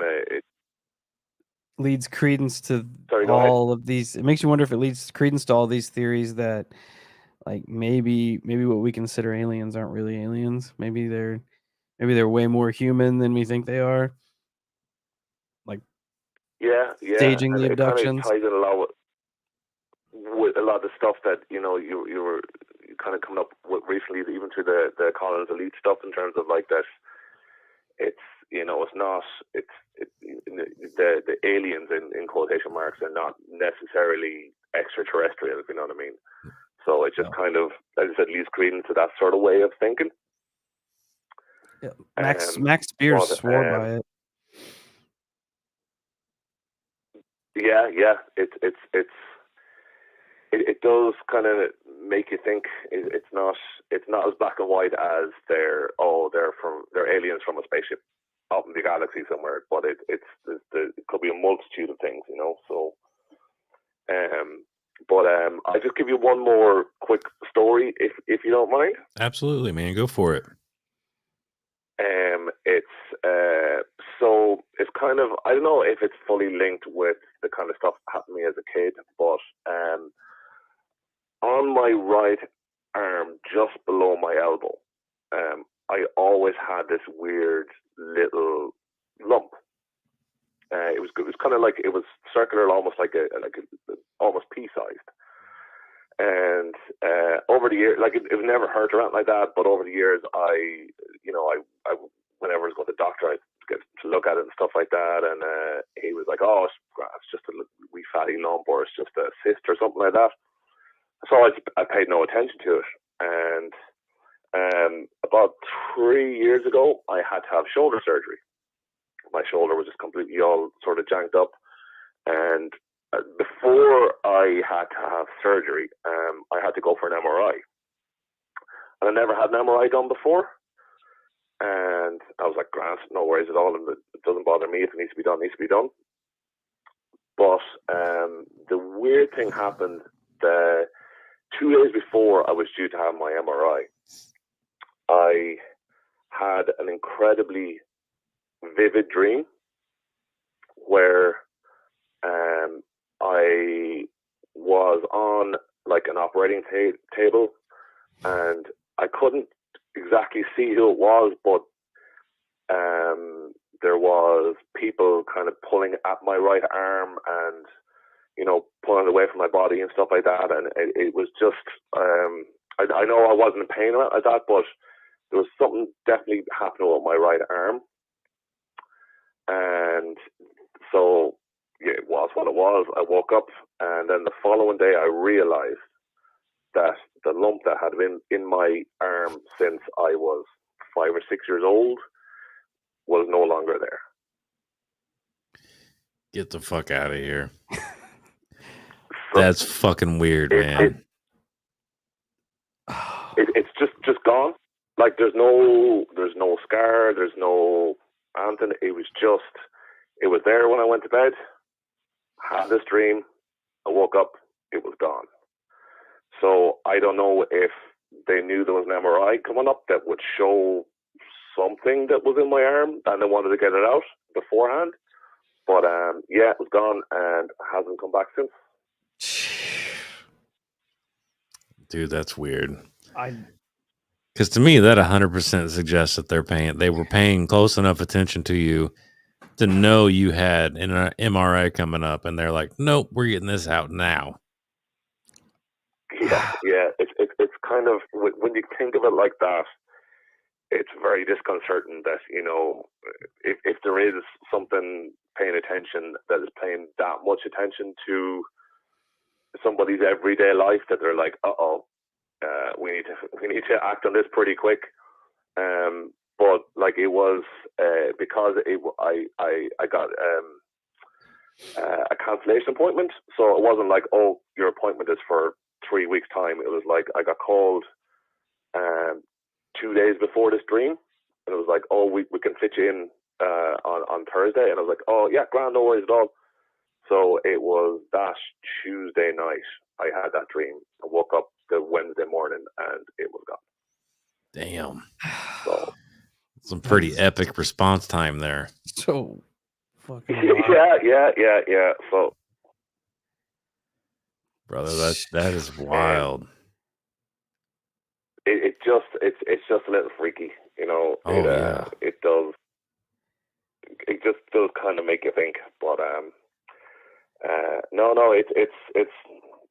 leads credence to Sorry, go ahead. all of these. It makes you wonder if it leads credence to all these theories that, like, maybe what we consider aliens aren't really aliens. Maybe they're way more human than we think they are. Like, Yeah, staging and the it kind of abductions. ties in a lot with a lot of stuff that you were kind of coming up with recently, even through the Collins Elite stuff, in terms of like that. It's it's not the aliens in quotation marks are not necessarily extraterrestrial, if you know what I mean. So it just kind of, as I said, leaves credence to that sort of way of thinking. Yeah. Max Spears swore by it. Yeah, it does kind of make you think it's not as black and white as they're aliens from a spaceship out in the galaxy somewhere, but it could be a multitude of things, so I'll just give you one more quick story if you don't mind. Absolutely, man, go for it. So it's kind of, I don't know if it's fully linked with the kind of stuff that happened to me as a kid, but on my right arm, just below my elbow, I always had this weird little lump. It was kind of like, it was circular, almost like almost pea-sized. And over the years, like it was never hurt or anything like that, but over the years, I whenever I was going to the doctor, I'd get to look at it and stuff like that, and he was like, "Oh, it's just a wee fatty lump, or it's just a cyst or something like that." So I paid no attention to it, and about 3 years ago, I had to have shoulder surgery. My shoulder was just completely all sort of janked up, and before I had to have surgery, I had to go for an MRI, and I never had an MRI done before. And I was like, "Grant, no worries at all, and it doesn't bother me. If it needs to be done, it needs to be done." But the weird thing happened. 2 days before I was due to have my MRI, I had an incredibly vivid dream where I was on like an operating table, and I couldn't exactly see who it was, but there was people kind of pulling at my right arm and pulling away from my body and stuff like that, and it was just I know I wasn't in pain at that, but there was something definitely happening with my right arm, and so yeah, it was what it was. I woke up, and then the following day I realized that the lump that had been in my arm since I was 5 or 6 years old was no longer there. Get the fuck out of here. That's fucking weird, man. It's just gone. Like there's no scar, there's no anything. It was there when I went to bed. Had this dream, I woke up, it was gone. So I don't know if they knew there was an MRI coming up that would show something that was in my arm, and they wanted to get it out beforehand. But yeah, it was gone and hasn't come back since. Dude, that's weird. Because to me, that 100% suggests that they were paying close enough attention to you to know you had an MRI coming up, and they're like, "Nope, we're getting this out now." Yeah. It's kind of, when you think of it like that, it's very disconcerting that if there is something paying attention that is paying that much attention to somebody's everyday life, that they're like, we need to act on this pretty quick. But like it was because I got a cancellation appointment, so it wasn't like, oh, your appointment is for 3 weeks time. It was like I got called 2 days before this dream, and it was like, oh, we can fit you in on Thursday, and I was like, oh yeah, grand, no worries at all. So it was that Tuesday night I had that dream. I woke up the Wednesday morning and it was gone. Damn. So Some pretty epic response time there. So fucking yeah. So brother, that is wild. It's just a little freaky, you know. It just does kind of make you think, but no, it's as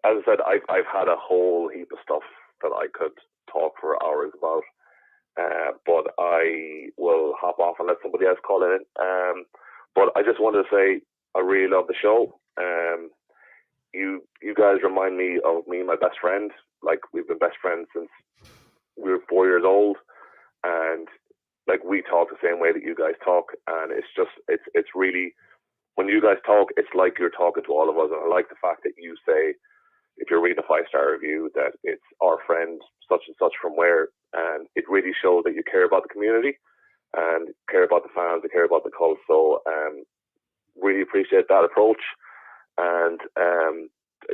I said, I've had a whole heap of stuff that I could talk for hours about, but I will hop off and let somebody else call in. But I just wanted to say I really love the show. You guys remind me of me and my best friend. Like, we've been best friends since we were 4 years old, and like, we talk the same way that you guys talk, and it's really, when you guys talk, it's like you're talking to all of us. And I like the fact that you say, if you're reading a 5-star review, that it's our friend such and such from where, and it really shows that you care about the community and care about the fans and care about the cult. So really appreciate that approach, and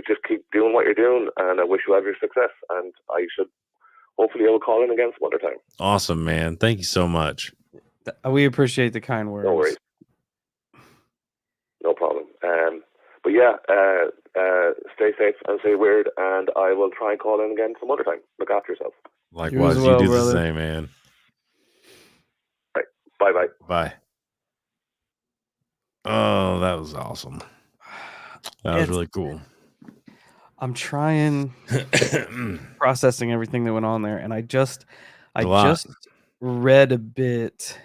just keep doing what you're doing, and I wish you every success, and I should hopefully I'll call in again some other time. Awesome, man. Thank you so much. We appreciate the kind words. No worries. No problem. But yeah, stay safe and stay weird, and I will try and call in again some other time. Look after yourself. Likewise, you do the same, man. Right. Bye. Bye. Oh, that was awesome. That was really cool. I'm trying processing everything that went on there, and I just read a bit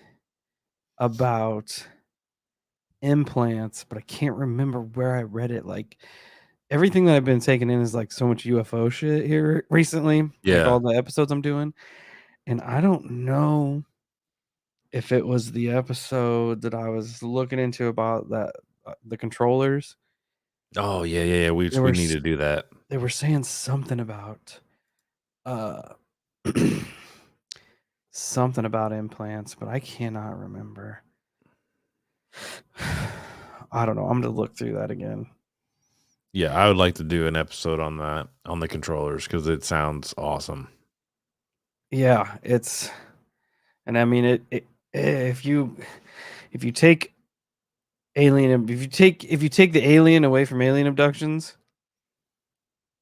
about implants, but I can't remember where I read it. Like, everything that I've been taking in is like so much UFO shit here recently. Yeah. Like all the episodes I'm doing. And I don't know if it was the episode that I was looking into about that the controllers. Oh yeah. We need to do that. They were saying something about something about implants, but I cannot remember. I don't know. I'm gonna look through that again. Yeah, I would like to do an episode on that, on the controllers, because it sounds awesome. Yeah, and I mean it if you take alien, if you take the alien away from alien abductions,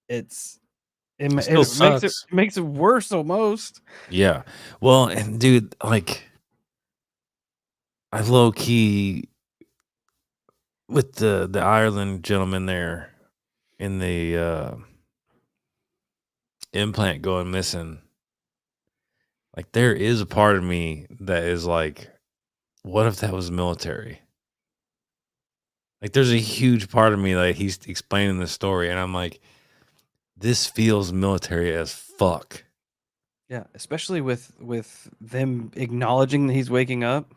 it makes it worse almost. Yeah. Well, and dude, like, I low key with the Ireland gentleman there in the implant going missing. Like, there is a part of me that is like, what if that was military? Like, there's a huge part of me that he's explaining the story, and I'm like, this feels military as fuck. Yeah, especially with them acknowledging that he's waking up.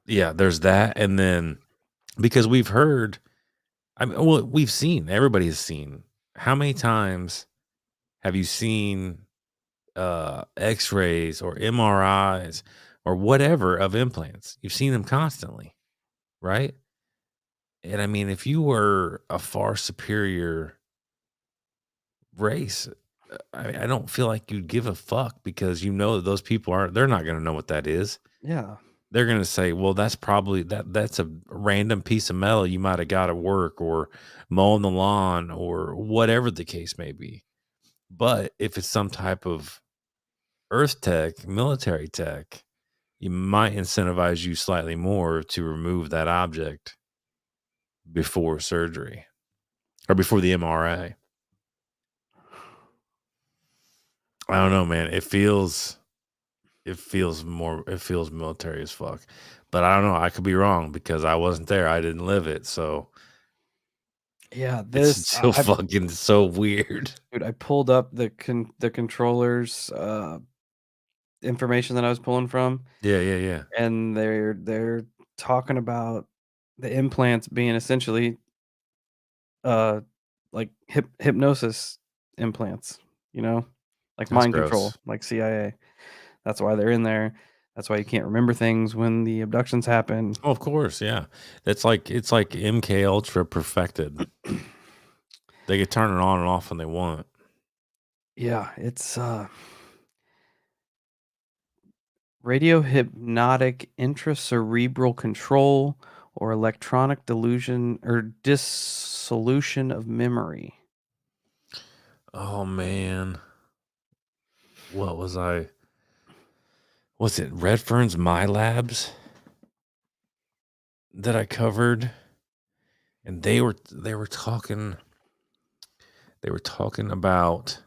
Yeah, there's that, and then because we've heard, we've seen, everybody has seen. How many times have you seen X-rays or MRIs or whatever of implants? You've seen them constantly, right? And I mean, if you were a far superior race, I don't feel like you'd give a fuck, because you know that those people they're not going to know what that is. Yeah. They're going to say, well, that's probably that's a random piece of metal you might have got at work or mowing the lawn or whatever the case may be. But if it's some type of earth tech, military tech, you might incentivize you slightly more to remove that object before surgery or before the MRI. I don't know, man. It feels military as fuck. But I don't know. I could be wrong because I wasn't there. I didn't live it. So yeah, it's still fucking so weird. Dude, I pulled up the controllers information that I was pulling from. Yeah. And they're talking about the implants being essentially like hypnosis implants, you know? Like That's mind gross. control, like CIA. That's why they're in there. That's why you can't remember things when the abductions happen. Oh, of course, yeah. It's like MK Ultra perfected. They can turn it on and off when they want. Yeah, it's radio hypnotic intracerebral control or electronic delusion or dissolution of memory. Oh man, what was I? Was it Redfern's My Labs that I covered? And they were talking about,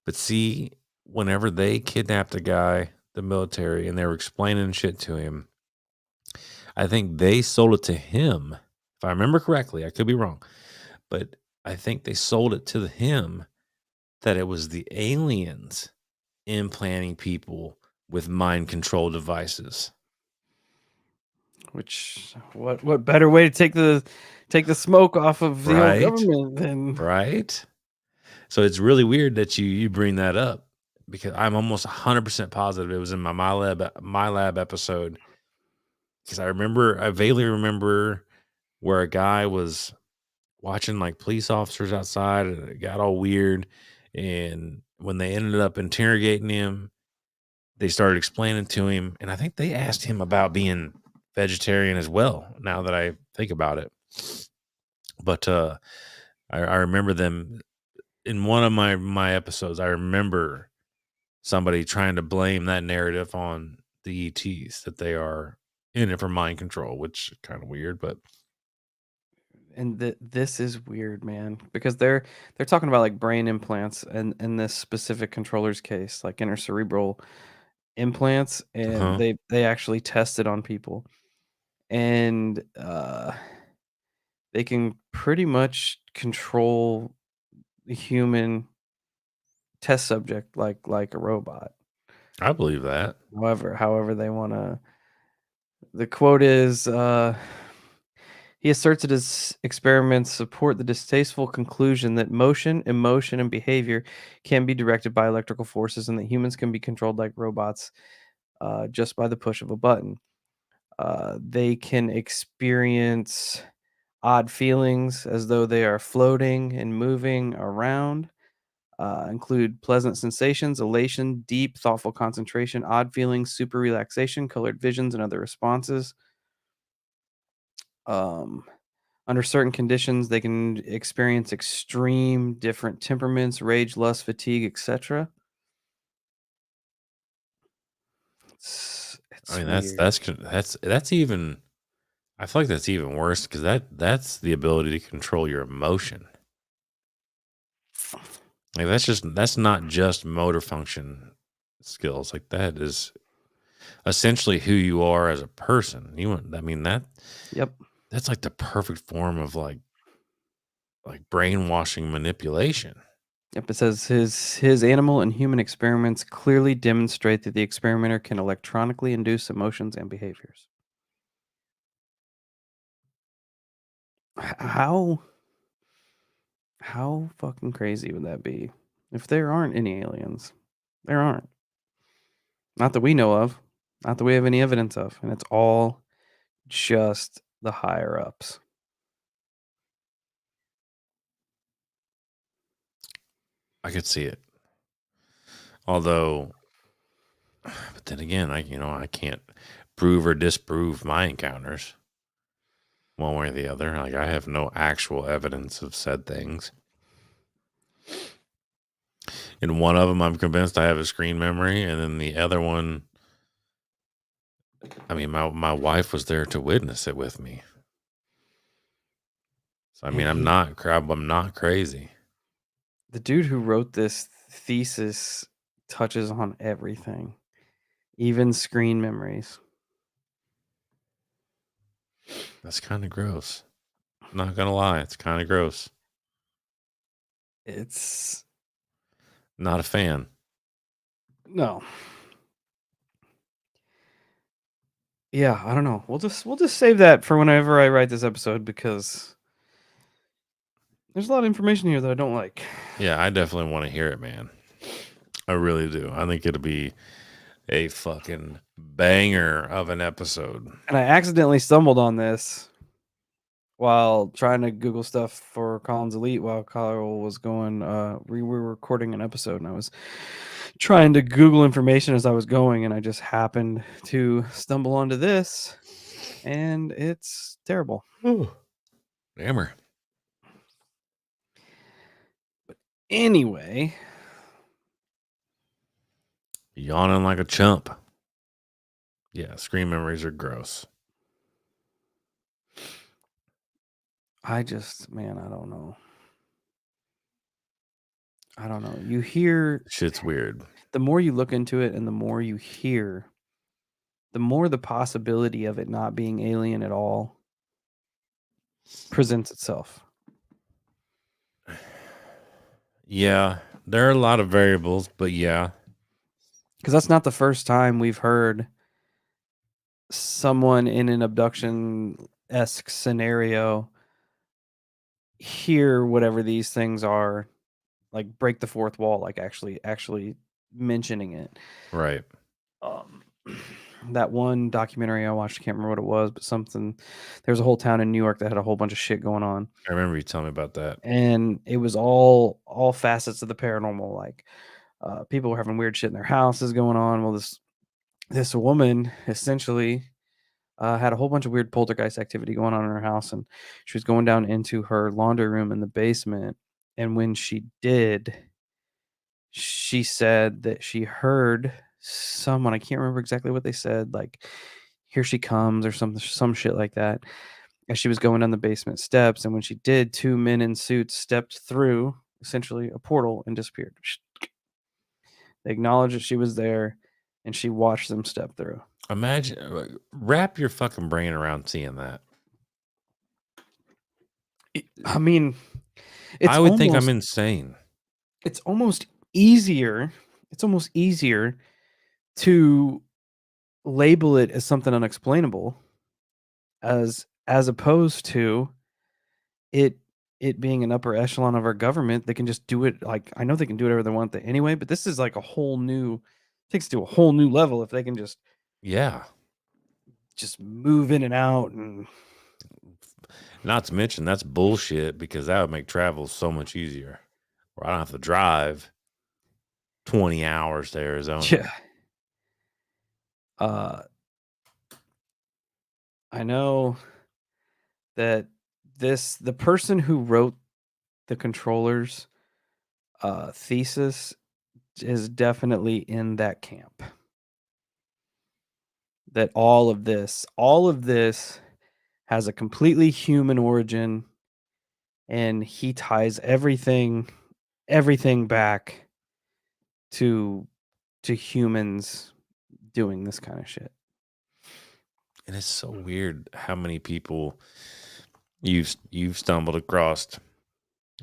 but see, whenever they kidnapped a guy, the military, and they were explaining shit to him, I think they sold it to him. If I remember correctly, I could be wrong, but I think they sold it to him that it was the aliens implanting people with mind control devices. Which what better way to take the smoke off of the Right. old government than Right? So it's really weird that you bring that up, because I'm almost 100% positive it was in my lab episode, because I vaguely remember where a guy was watching like police officers outside and it got all weird, and when they ended up interrogating him, they started explaining to him, and I think they asked him about being vegetarian as well, now that I think about it. But I remember them in one of my episodes. I remember somebody trying to blame that narrative on the ETs, that they are in it for mind control, which is kind of weird, but this is weird, man, because they're talking about like brain implants and in this specific controller's case, like intercerebral implants, and they actually tested on people, and they can pretty much control the human test subject like a robot. I believe that. However they want to. The quote is, he asserts that his experiments support the distasteful conclusion that motion, emotion, and behavior can be directed by electrical forces, and that humans can be controlled like robots just by the push of a button. They can experience odd feelings as though they are floating and moving around. Include pleasant sensations, elation, deep, thoughtful concentration, odd feelings, super relaxation, colored visions, and other responses. Under certain conditions, they can experience extreme different temperaments, rage, lust, fatigue, etc. It's I mean, weird. that's even. I feel like that's even worse, because that's the ability to control your emotion. Like that's not just motor function skills. Like that is essentially who you are as a person. Yep. That's like the perfect form of like brainwashing manipulation. Yep. It says his animal and human experiments clearly demonstrate that the experimenter can electronically induce emotions and behaviors. How fucking crazy would that be if there aren't any aliens? There aren't. Not that we know of. Not that we have any evidence of. And it's all just the higher ups. I could see it. Although, but then again, I can't prove or disprove my encounters one way or the other. Like, I have no actual evidence of said things. In one of them, I'm convinced I have a screen memory, and then the other one, I mean, my wife was there to witness it with me. So I mean, I'm not crazy. The dude who wrote this thesis touches on everything, even screen memories. That's kind of gross. I'm not gonna lie, it's kind of gross. It's Not a fan. no. Yeah, I don't know. We'll just save that for whenever I write this episode, because there's a lot of information here that I don't like. Yeah, I definitely want to hear it, man. I really do. I think it'll be a fucking banger of an episode. And I accidentally stumbled on this while trying to Google stuff for Collins Elite while Kyle was going. We were recording an episode, and I was trying to Google information as I was going, and I just happened to stumble onto this, and it's terrible. Dammer. Anyway, Yawning like a chump. Yeah, screen memories are gross. I don't know. I don't know. You hear Shit's weird. the more you look into it and the more you hear, the more the possibility of it not being alien at all presents itself. Yeah, there are a lot of variables, but yeah. Because that's not the first time we've heard someone in an abduction-esque scenario hear whatever these things are, like break the fourth wall, like actually mentioning it. Right. That one documentary I watched, I can't remember what it was, but there's a whole town in New York that had a whole bunch of shit going on. I remember you telling me about that. And it was all facets of the paranormal. Like people were having weird shit in their houses going on. Well, this woman essentially had a whole bunch of weird poltergeist activity going on in her house, and she was going down into her laundry room in the basement. And when she did, she said that she heard someone, I can't remember exactly what they said, like, here she comes or some shit like that, as she was going down the basement steps. And when she did, two men in suits stepped through essentially a portal and disappeared. They acknowledged that she was there, and she watched them step through. Imagine, wrap your fucking brain around seeing that. I mean, I would think I'm insane. It's almost easier. It's almost easier to label it as something unexplainable as opposed to it being an upper echelon of our government. They can just do it. Like, I know they can do whatever they want anyway, but this is like takes it to a whole new level if they can just move in and out. And not to mention that's bullshit, because that would make travel so much easier, where I don't have to drive 20 hours to Arizona. yeah. I know that the person who wrote the controllers thesis is definitely in that camp. That all of this has a completely human origin, and he ties everything back to humans doing this kind of shit. And it's so weird how many people you've stumbled across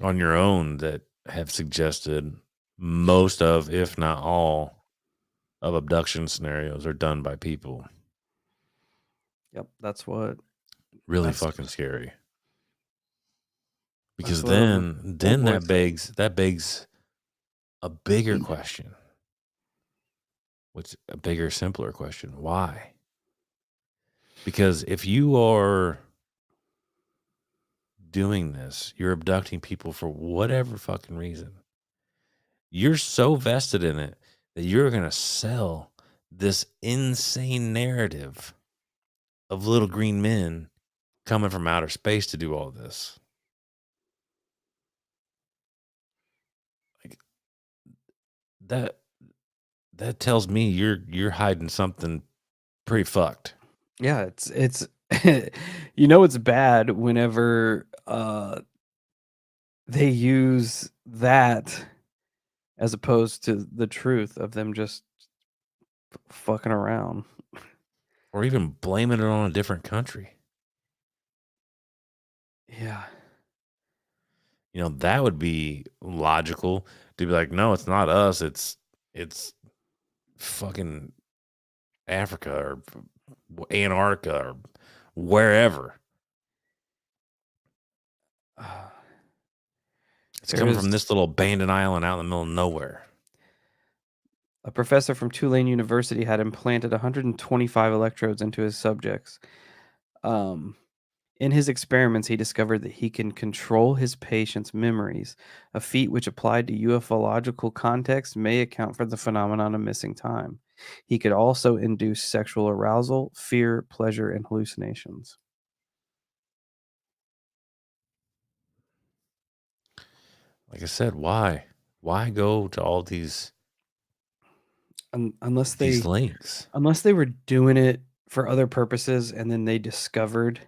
on your own that have suggested most of, if not all, of abduction scenarios are done by people. Yep, that's fucking scary. Because then that begs a bigger question. What's a bigger, simpler question? Why? Because if you are doing this, you're abducting people for whatever fucking reason, you're so vested in it that you're going to sell this insane narrative of little green men coming from outer space to do all this. Like, that tells me you're hiding something pretty fucked. Yeah, it's it's bad whenever they use that as opposed to the truth of them just fucking around, or even blaming it on a different country. Yeah. That would be logical to be like, no, it's not us. It's fucking Africa or Antarctica or wherever. It's coming from this little abandoned island out in the middle of nowhere. A professor from Tulane University had implanted 125 electrodes into his subjects. In his experiments, he discovered that he can control his patients' memories, a feat which applied to ufological context may account for the phenomenon of missing time. He could also induce sexual arousal, fear, pleasure, and hallucinations. Like I said, why? Why go to all these Unless links? they were doing it for other purposes, and then they discovered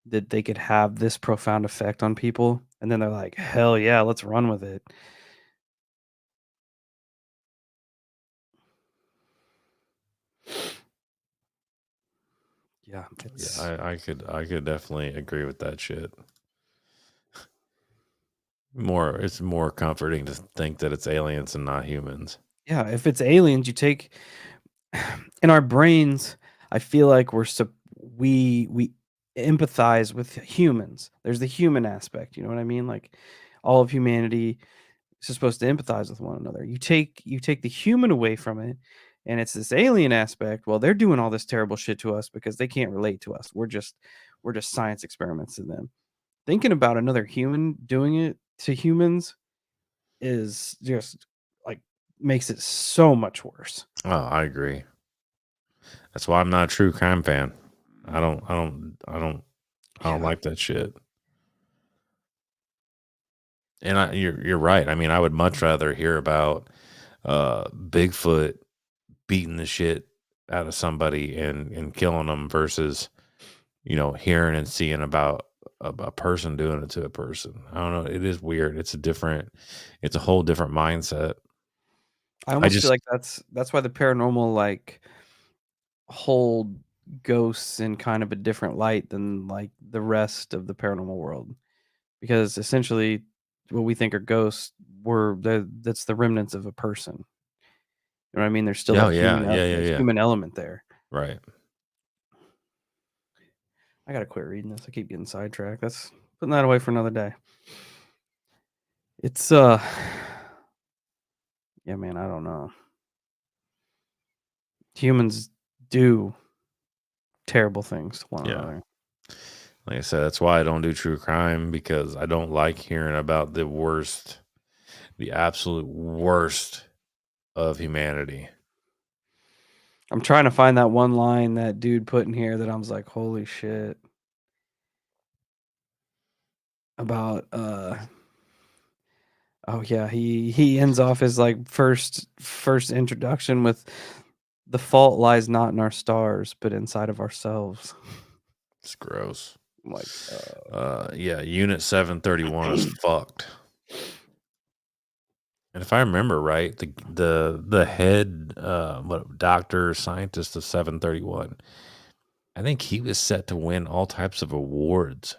that they could have this profound effect on people, and then they're like, hell yeah, let's run with it. Yeah, it's I could definitely agree with that shit. It's more comforting to think that it's aliens and not humans. yeah, if it's aliens, you take in our brains, I feel like we empathize with humans. There's the human aspect, you know what I mean? Like all of humanity is supposed to empathize with one another. You take the human away from it, and it's this alien aspect. Well, they're doing all this terrible shit to us because they can't relate to us. We're just science experiments to them. Thinking about another human doing it to humans is just like makes it so much worse. Oh, I agree. That's why I'm not a true crime fan. I don't Yeah. like that shit. And you're right. I mean, I would much rather hear about Bigfoot beating the shit out of somebody and killing them versus, hearing and seeing about a person doing it to a person. I don't know. It is weird. It's a whole different mindset. I almost feel like that's why the paranormal like hold ghosts in kind of a different light than like the rest of the paranormal world, because essentially what we think are ghosts that's the remnants of a person. You know what I mean? There's still that human element there. Right. I gotta quit reading this. I keep getting sidetracked. That's putting that away for another day. It's yeah, man, I don't know. Humans do terrible things to one another. Like I said, that's why I don't do true crime, because I don't like hearing about the absolute worst of humanity. I'm trying to find that one line that dude put in here that I was like, holy shit. About oh yeah, he ends off his like first introduction with the fault lies not in our stars, but inside of ourselves. It's gross. I'm like, yeah, Unit 731 is fucked. And if I remember right, the head doctor scientist of 731, I think he was set to win all types of awards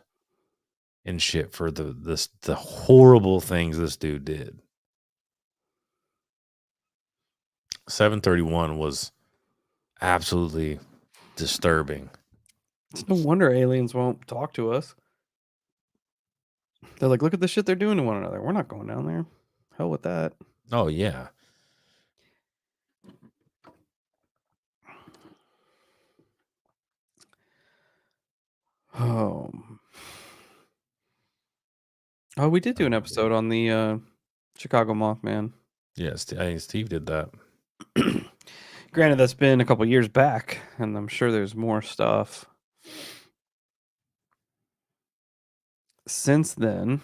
and shit for the horrible things this dude did. 731 was absolutely disturbing. it's no wonder aliens won't talk to us. They're like, look at the shit they're doing to one another. We're not going down there. Hell with that. Oh yeah. Oh, we did do an episode on the Chicago Mothman. Yes, I think Steve did that. Granted, that's been a couple years back, and I'm sure there's more stuff since then.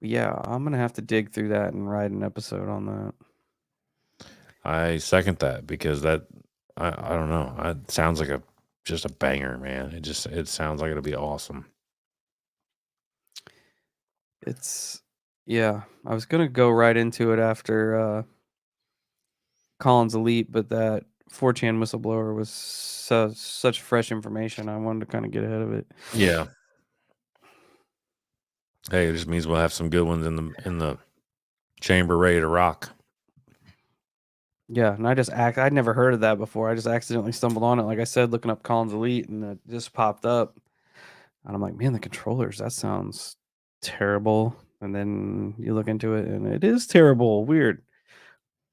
Yeah, I'm gonna have to dig through that and write an episode on that. I second that, because I don't know. It sounds like just a banger, man. It sounds like it'll be awesome. Yeah, I was gonna go right into it after Collins Elite, but that 4chan whistleblower was such fresh information. I wanted to kind of get ahead of it. Yeah. Hey, it just means we'll have some good ones in the chamber ready to rock. Yeah, and I'd never heard of that before. I just accidentally stumbled on it, like I said, looking up Collins Elite, and it just popped up. And I'm like, man, the controllers, that sounds terrible. And then you look into it, and it is terrible. Weird.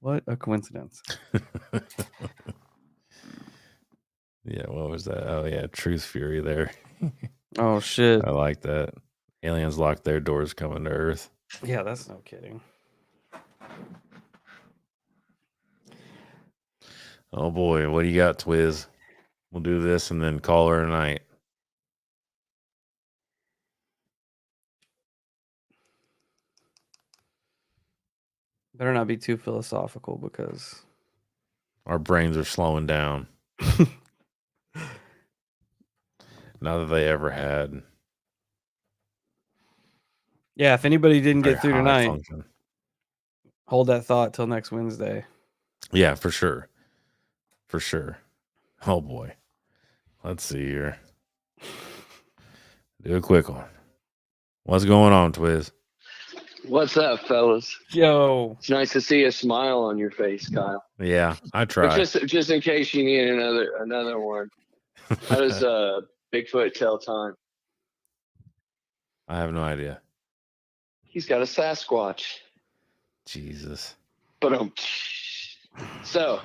What a coincidence. Yeah, what was that? Oh yeah, Truth Fury there. Oh shit. I like that. Aliens lock their doors coming to Earth. Yeah, that's no kidding. Oh boy, what do you got, Twiz? We'll do this and then call her a night. Better not be too philosophical because Our brains are slowing down. Not that they ever had. yeah, if anybody didn't Very get through high tonight, function. hold that thought till next Wednesday. Yeah, for sure. For sure. Oh boy. Let's see here. Do a quick one. What's going on, Twiz? What's up, fellas? Yo. It's nice to see a smile on your face, Kyle. Yeah, I But try. just in case you need another one. How does Bigfoot tell time? I have no idea. He's got a Sasquatch. Jesus. But so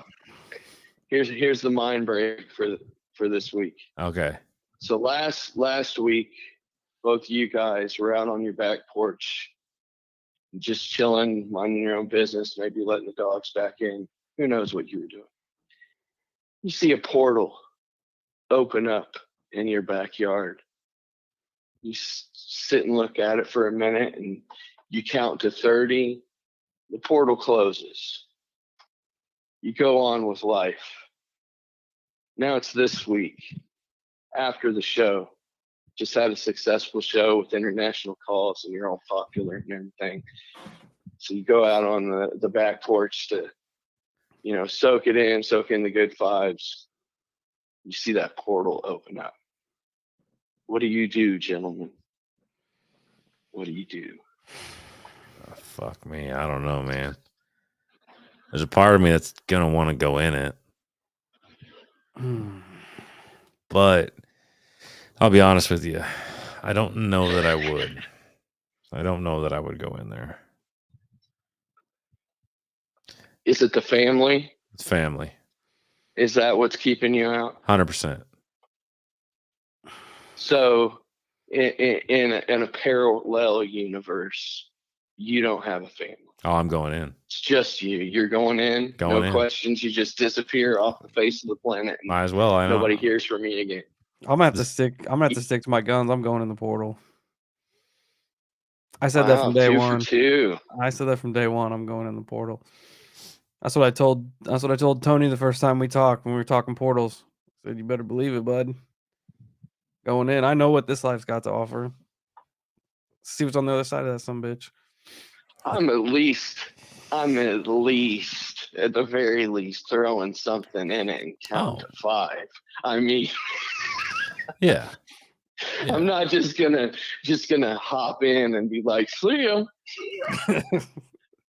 here's the mind break for this week. Okay. So last week, both of you guys were out on your back porch, just chilling, minding your own business, maybe letting the dogs back in. Who knows what you were doing? You see a portal open up in your backyard. You sit and look at it for a minute, and you count to 30. The portal closes. You go on with life. Now it's this week, after the show. Just had a successful show with international calls, and you're all popular and everything. So you go out on the back porch to, soak it in, soak in the good vibes. You see that portal open up. What do you do, gentlemen? What do you do? Oh, fuck me. I don't know, man. There's a part of me that's going to want to go in it. But I'll be honest with you. I don't know that I would. I don't know that I would go in there. Is it the family? It's family. Is that what's keeping you out? 100%. So in a parallel universe, you don't have a family. Oh, I'm going in. It's just you. You're going in. Going no in. questions. You just disappear off the face of the planet. And Might as well. I know. nobody hears from you again. I'm gonna have to stick to my guns. I'm going in the portal. I said that from day 2 one. for 2. I said that from day one. I'm going in the portal. That's what I told Tony the first time we talked when we were talking portals. I said, you better believe it, bud. Going in. I know what this life's got to offer. See what's on the other side of that sumbitch. I'm at least, at the very least, throwing something in it and count to 5. I mean, yeah. I'm not just gonna hop in and be like, see ya.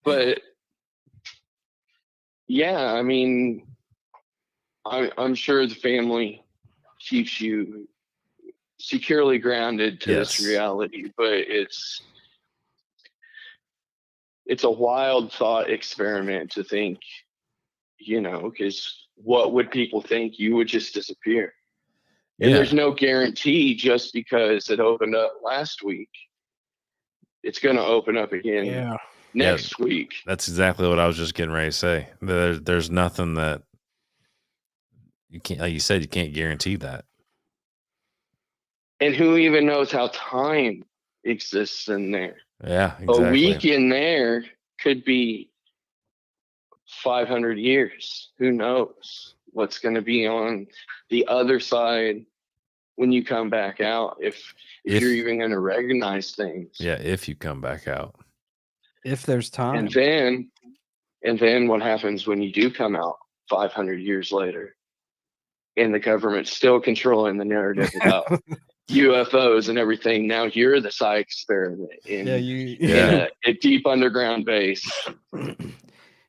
But yeah, I mean, I'm sure the family keeps you securely grounded to this reality, but it's a wild thought experiment to think, because what would people think? You would just disappear. And there's no guarantee just because it opened up last week, it's going to open up again next week. That's exactly what I was just getting ready to say. There's nothing that you can't, like you said, you can't guarantee that. And who even knows how time exists in there? Yeah, exactly. A week in there could be 500 years. Who knows what's going to be on the other side when you come back out, if you're even going to recognize things. Yeah, if you come back out. If there's time. And then what happens when you do come out 500 years later and the government's still controlling the narrative about UFOs and everything? Now you're the sci experiment in a deep underground base.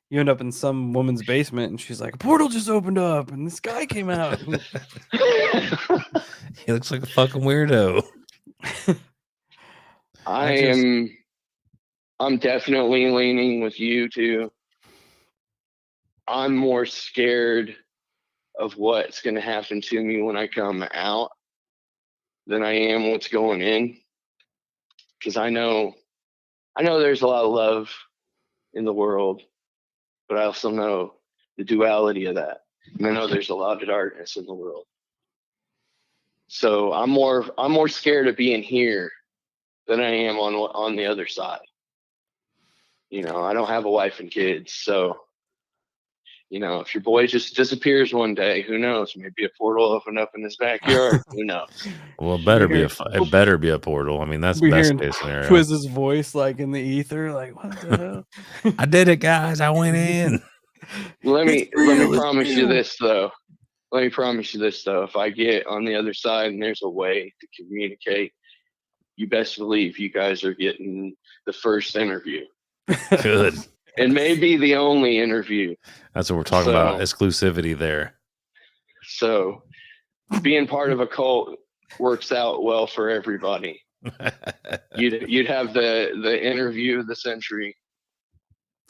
You end up in some woman's basement and she's like, a portal just opened up and this guy came out. He looks like a fucking weirdo. I'm definitely leaning with you too. I'm more scared of what's going to happen to me when I come out than I am what's going in, because I know there's a lot of love in the world, but I also know the duality of that, and I know there's a lot of darkness in the world. So I'm more scared of being here than I am on the other side. You know, I don't have a wife and kids, so you know, if your boy just disappears one day, who knows? Maybe a portal opened up in his backyard. Who knows? Well, it better be a portal. I mean, that's We're best hearing case scenario. Quiz's voice like in the ether, like what the hell? I did it, guys. I went in. Let me It's real, it's promise you real. this though. Let me promise you this though. If I get on the other side and there's a way to communicate, you best believe you guys are getting the first interview. Good. And maybe the only interview. That's what we're talking about. Exclusivity there. So being part of a cult works out well for everybody. You'd have the interview of the century.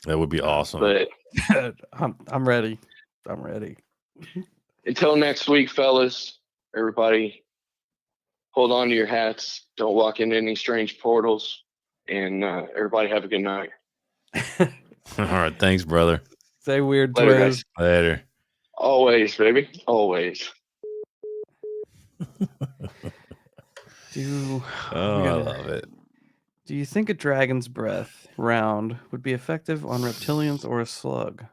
That would be awesome. But I'm ready. I'm ready. Until next week, fellas, everybody, hold on to your hats. Don't walk into any strange portals. And everybody have a good night. All right. Thanks, brother. Say weird Later, Twiz. guys. Later. Always, baby. Always. I love it. Do you think a dragon's breath round would be effective on reptilians or a slug?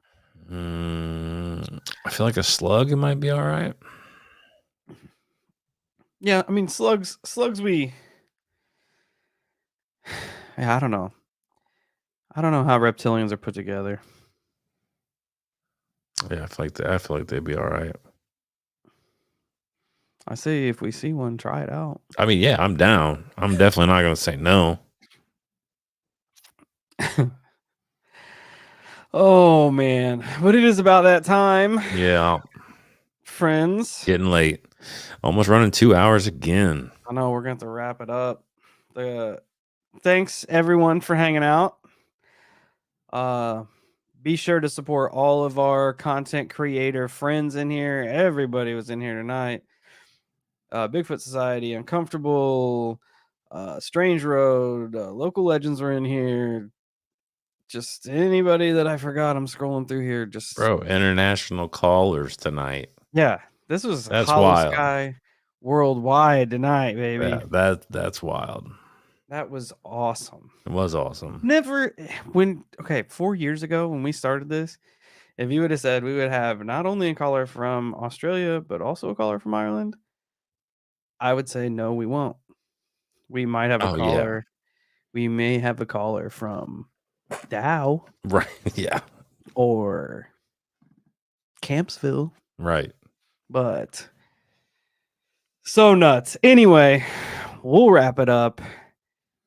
I feel like a slug, it might be all right. Yeah, I mean slugs we yeah, I don't know. I don't know how reptilians are put together. Yeah, I feel like they'd be all right. I say if we see one, try it out. I mean, yeah, I'm down. I'm definitely not going to say no. Oh man, but it is about that time. Yeah. Friends. Getting late. Almost running 2 hours again. I know we're going to have to wrap it up. Thanks everyone for hanging out. Be sure to support all of our content creator friends in here. Everybody was in here tonight. Bigfoot Society, Uncomfortable, Strange Road, Local Legends were in here. Just anybody that I forgot. I'm scrolling through here. Just bro, international callers tonight. Yeah, this was That's Holosky wild. worldwide tonight, baby. Yeah, that's wild. That was awesome. It was awesome. 4 years ago when we started this, if you would have said we would have not only a caller from Australia, but also a caller from Ireland, I would say no, we won't. We might have a caller. Yeah. We may have a caller from Dow. Right. Yeah. Or Campsville. Right. But so nuts. Anyway, we'll wrap it up.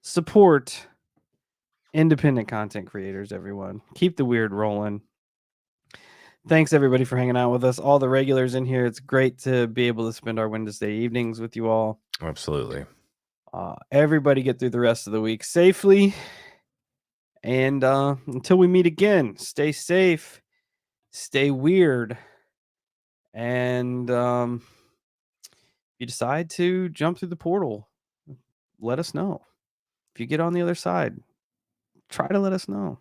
Support independent content creators, everyone. Keep the weird rolling. Thanks, everybody, for hanging out with us. All the regulars in here. It's great to be able to spend our Wednesday evenings with you all. Absolutely. Everybody get through the rest of the week safely. And until we meet again, stay safe, stay weird. And if you decide to jump through the portal, let us know. If you get on the other side, try to let us know.